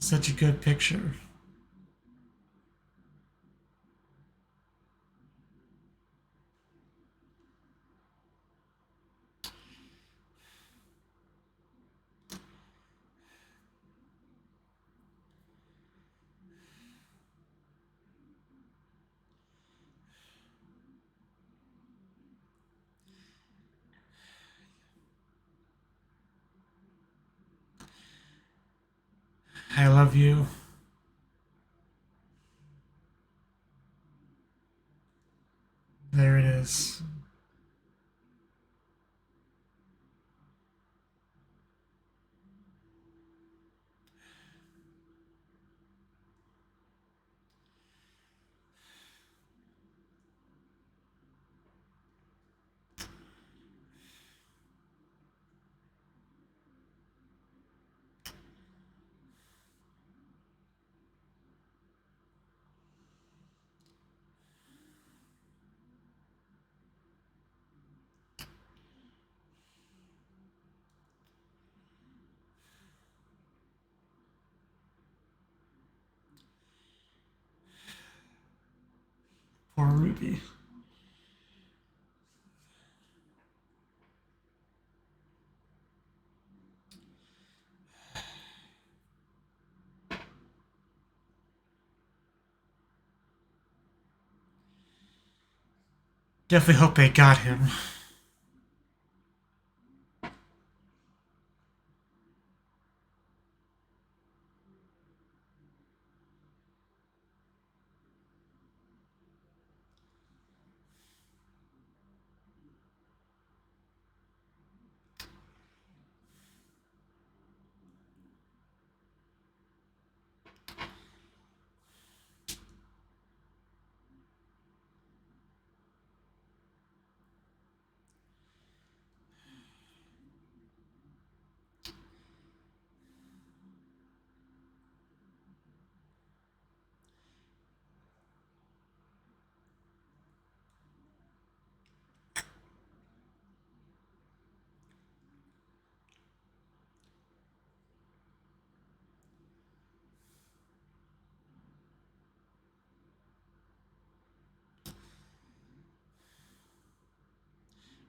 [SPEAKER 1] such a good picture. I love you. There it is. Poor Ruby. Definitely hope they got him.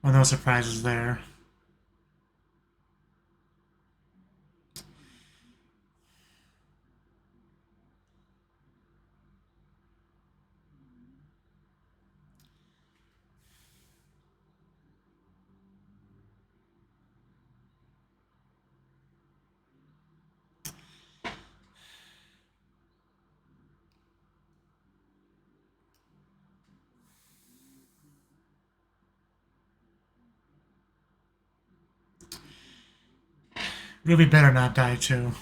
[SPEAKER 1] Well, no surprises there. Ruby better not die too.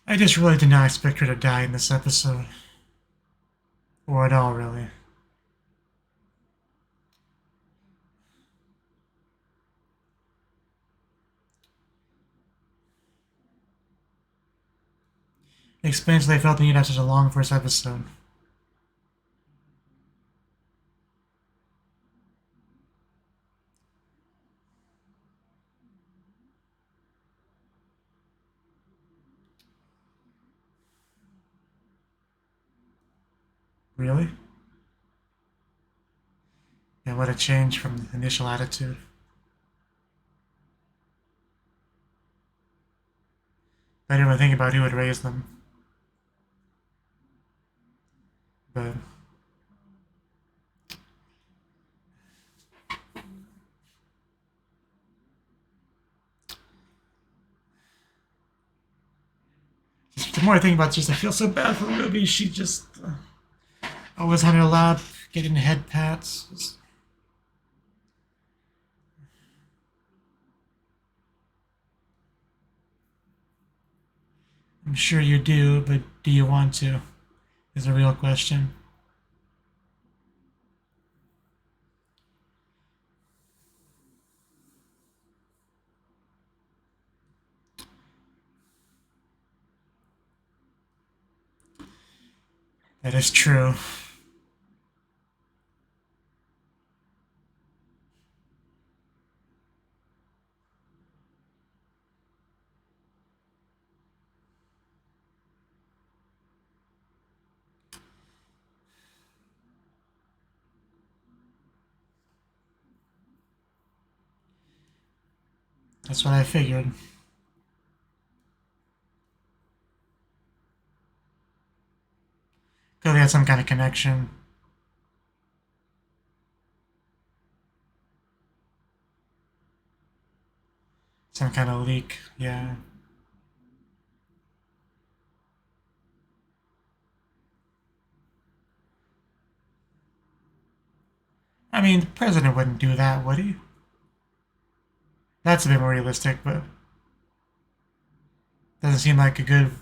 [SPEAKER 1] I just really did not expect her to die in this episode. Or at all, really. It explains they felt the need to have such a long first episode. Really? Yeah, what a change from the initial attitude. I didn't even think about who would raise them. But the more I think about it, just I feel so bad for Ruby. She just always on her lap, getting head pats. I'm sure you do, but do you want to? Is a real question. That is true. That's what I figured. Clearly had some kind of connection. Some kind of leak, yeah. I mean, the president wouldn't do that, would he? That's a bit more realistic, but doesn't seem like a good... It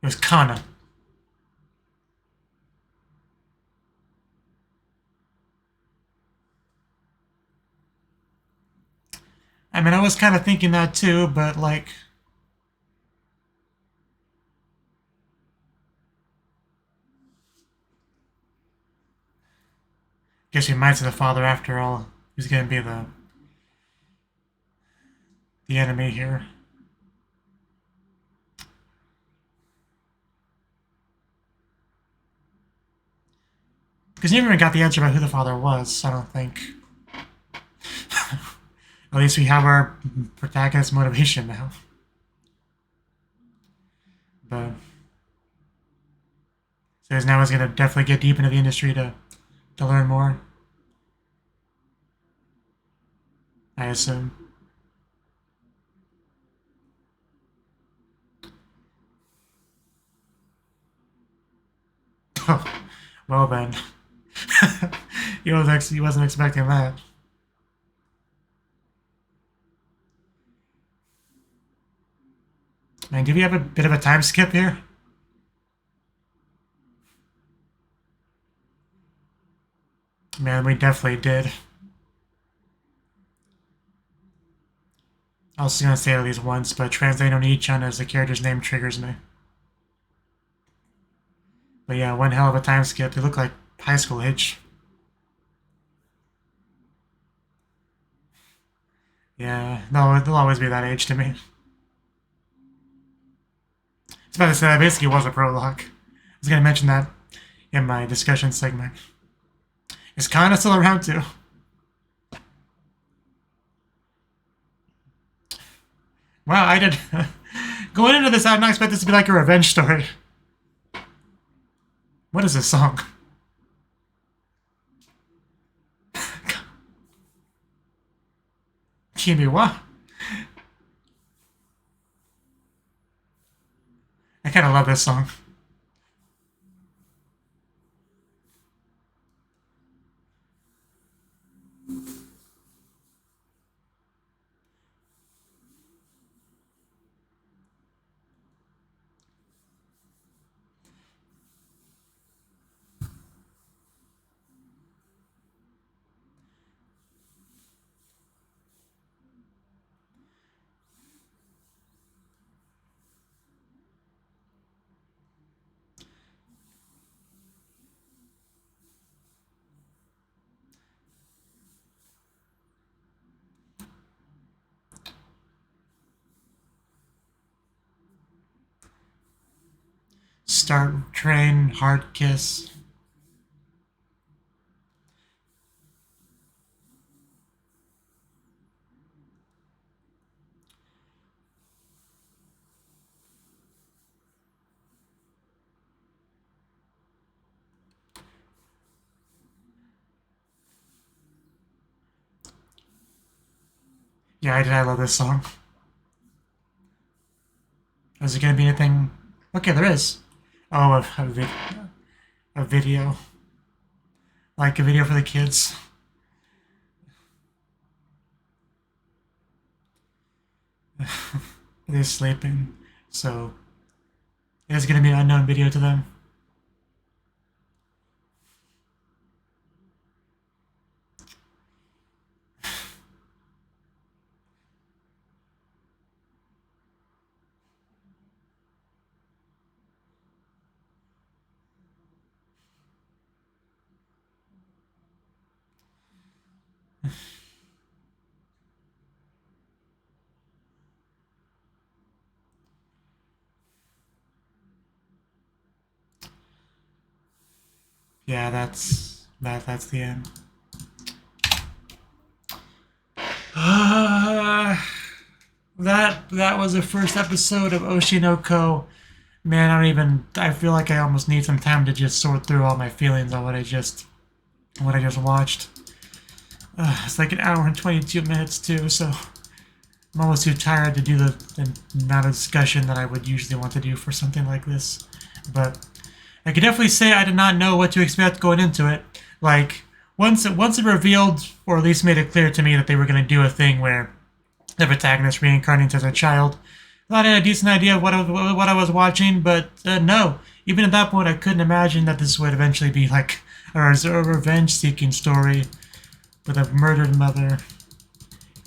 [SPEAKER 1] was Kana. I mean, I was kind of thinking that too, but like... Guess he might say the father after all. He's gonna be the enemy here. Because you never even got the answer about who the father was, I don't think. At least we have our protagonist motivation now. But so now he's gonna definitely get deep into the industry to learn more. I assume. Well then. he wasn't expecting that. Man, do we have a bit of a time skip here? Man, we definitely did. I was gonna say it at least once, but translating Oni-chan as the character's name triggers me. But yeah, one hell of a time skip. They look like high school age. Yeah, no, they'll always be that age to me. I was about to say that basically was a prologue. I was gonna mention that in my discussion segment. Is Kana still around too? Wow, I did. Going into this, I did not expect this to be like a revenge story. What is this song? Kimi wa? I kind of love this song. Start train, hard kiss. Yeah, I love this song. Is it gonna be anything? Okay, there is. Oh, a video. Like a video for the kids. They're sleeping, so it's gonna be an unknown video to them. Yeah, that's the end. That was the first episode of Oshi no Ko. Man, I feel like I almost need some time to just sort through all my feelings on what I just watched. It's like an hour and 22 minutes too, so I'm almost too tired to do the amount of discussion that I would usually want to do for something like this. But I can definitely say I did not know what to expect going into it. Like, once it revealed, or at least made it clear to me that they were going to do a thing where the protagonist reincarnates as a child, I thought I had a decent idea of what I was watching, but no. Even at that point, I couldn't imagine that this would eventually be like a revenge-seeking story with a murdered mother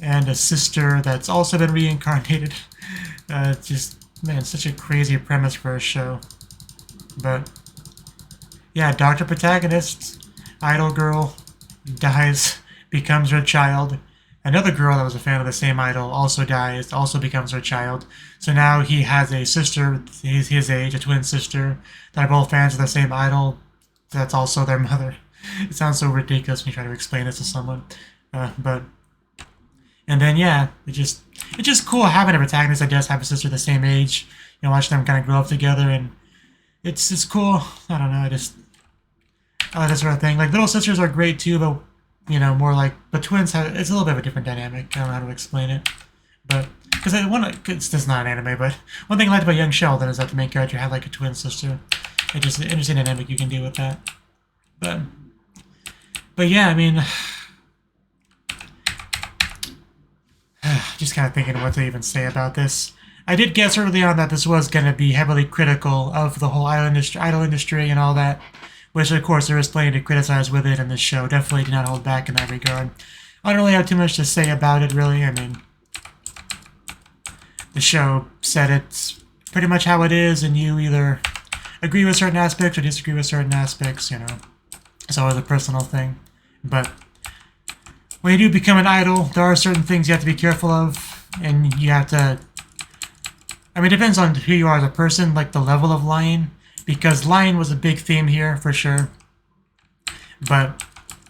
[SPEAKER 1] and a sister that's also been reincarnated. Just, man, such a crazy premise for a show. But yeah, Dr. Protagonist, idol girl, dies, becomes her child. Another girl that was a fan of the same idol also dies, also becomes her child. So now he has a sister, his age, a twin sister, that are both fans of the same idol. That's also their mother. It sounds so ridiculous when you try to explain this to someone. And then yeah, it's just cool having a protagonist that does have a sister the same age. You know, watch them kind of grow up together, and it's cool. I don't know, I like that sort of thing. Like, little sisters are great too, but you know, more like, but twins have, it's a little bit of a different dynamic. I don't know how to explain it, but because it's just not an anime. But one thing I liked about Young Sheldon is that the main character had like a twin sister. It's just an interesting dynamic you can do with that. But yeah, I mean, just kind of thinking what to even say about this. I did guess early on that this was going to be heavily critical of the whole idol industry and all that, which of course there is plenty to criticize with it, and this show definitely did not hold back in that regard. I don't really have too much to say about it, really. I mean, the show said it's pretty much how it is, and you either agree with certain aspects or disagree with certain aspects, you know. It's always a personal thing. But when you do become an idol, there are certain things you have to be careful of, and you have to... I mean, it depends on who you are as a person, like the level of lying, because lying was a big theme here, for sure. But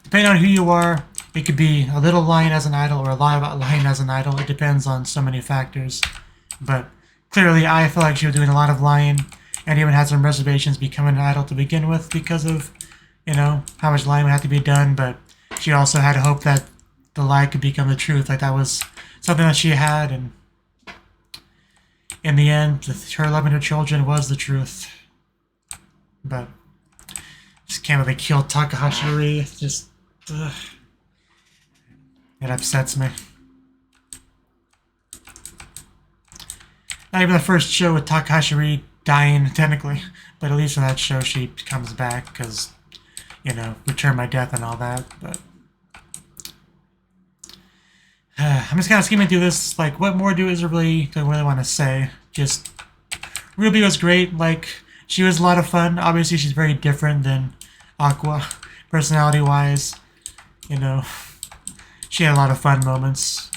[SPEAKER 1] depending on who you are, it could be a little lying as an idol or a lie about lying as an idol. It depends on so many factors. But clearly, I feel like she was doing a lot of lying, and even had some reservations becoming an idol to begin with because of, you know, how much lying would have to be done, but she also had hope that the lie could become the truth. Like, that was something that she had, and in the end, her loving her children was the truth. But just can't believe they killed Takahashi. It's just, ugh. It upsets me. Not even the first show with Takahashi dying, technically, but at least in that show she comes back because, you know, Return My Death and all that. But I'm just kind of skimming through this. Like, what more do I really want to say? Just, Ruby was great. Like, she was a lot of fun. Obviously, she's very different than Aqua, personality-wise. You know, she had a lot of fun moments.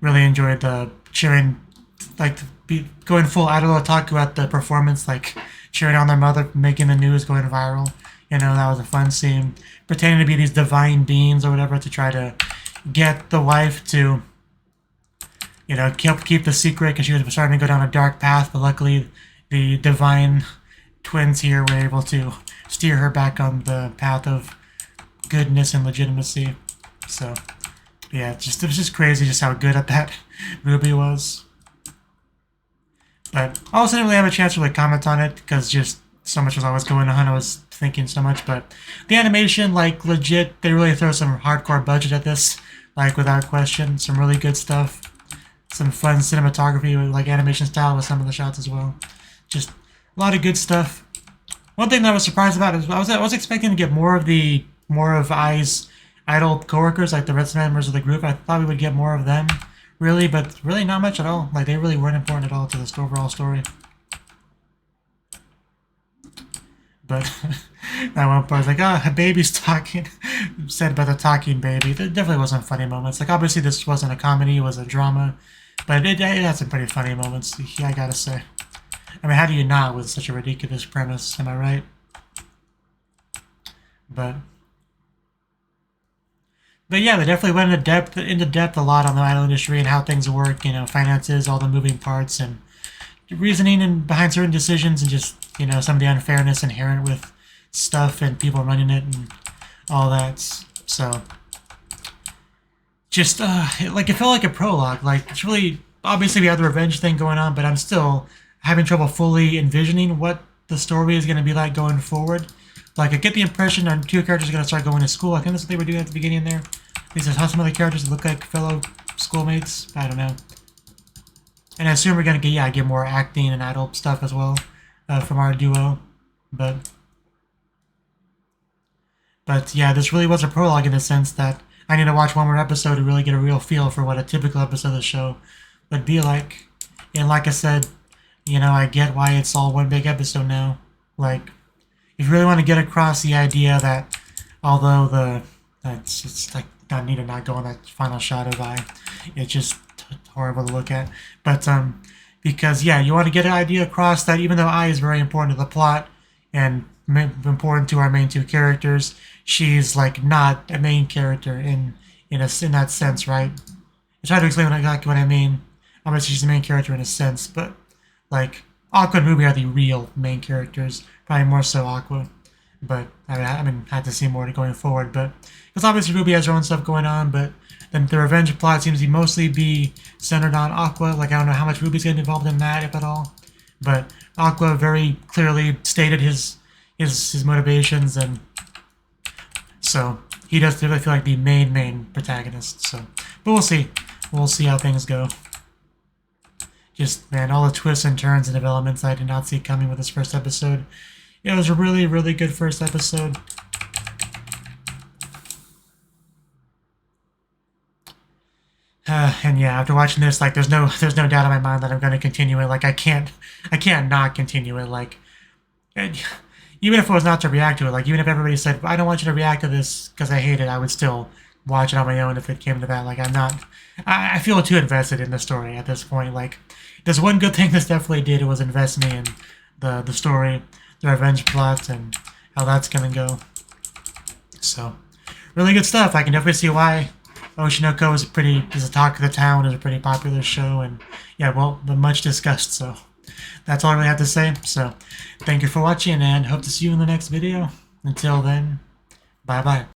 [SPEAKER 1] Really enjoyed the cheering, like, going full idol otaku at the performance, like, cheering on their mother, making the news, going viral. You know, that was a fun scene. Pretending to be these divine beings or whatever to try to get the wife to, you know, keep the secret because she was starting to go down a dark path, but luckily the divine twins here were able to steer her back on the path of goodness and legitimacy. So, yeah, it was just crazy just how good at that Ruby was. But I also didn't really have a chance to really comment on it because just so much was always going on. I was thinking so much, but the animation, like, legit, they really throw some hardcore budget at this, like, without question. Some really good stuff. Some fun cinematography, like, animation style with some of the shots as well. Just a lot of good stuff. One thing that I was surprised about is I was expecting to get more of Ai's idol coworkers, like the rest members of the group. I thought we would get more of them, really, but really not much at all. Like, they really weren't important at all to this overall story. But that one part was like, oh, a baby's talking, said by the talking baby. There definitely wasn't funny moments. Like, obviously this wasn't a comedy, it was a drama, but it had some pretty funny moments, yeah, I gotta say. I mean, how do you not with such a ridiculous premise, am I right? But yeah, they definitely went into depth a lot on the idol industry and how things work, you know, finances, all the moving parts, and reasoning and behind certain decisions, and just, you know, some of the unfairness inherent with stuff and people running it and all that. So, just, like, it felt like a prologue. Like, it's really, obviously we have the revenge thing going on, but I'm still having trouble fully envisioning what the story is going to be like going forward. Like, I get the impression that two characters are going to start going to school. I think that's what they were doing at the beginning there. At least I saw some other characters that look like fellow schoolmates. I don't know. And I assume we're going to get more acting and idol stuff as well from our duo. But yeah, this really was a prologue in the sense that I need to watch one more episode to really get a real feel for what a typical episode of the show would be like. And like I said, you know, I get why it's all one big episode now. Like, if you really want to get across the idea that although it's like not need to not go on that final shot of Ai, it's just horrible to look at. But because yeah, you want to get an idea across that even though Ai is very important to the plot and important to our main two characters, she's like not a main character in that sense, right? I try to explain exactly what I mean. Obviously, she's the main character in a sense, but like Aqua and Ruby are the real main characters. Probably more so Aqua, but I mean, had to see more going forward. But because obviously Ruby has her own stuff going on, but then the revenge plot seems to mostly be centered on Aqua. Like, I don't know how much Ruby's getting involved in that, if at all. But Aqua very clearly stated his motivations, and so he does really feel like the main protagonist. So, but we'll see. We'll see how things go. Just, man, all the twists and turns and developments I did not see coming with this first episode. It was a really, really good first episode. And yeah, after watching this, like, there's no doubt in my mind that I'm going to continue it. Like, I can't not continue it. Like, even if it was not to react to it, like, even if everybody said, I don't want you to react to this because I hate it, I would still watch it on my own if it came to that. Like, I feel too invested in the story at this point. Like, there's one good thing this definitely did, it was invest me in the story, the revenge plot, and how that's going to go. So, really good stuff. I can definitely see why Oshinoko is a talk of the town, is a pretty popular show, and yeah, well, much discussed, so that's all I really have to say. So thank you for watching and hope to see you in the next video. Until then, bye bye.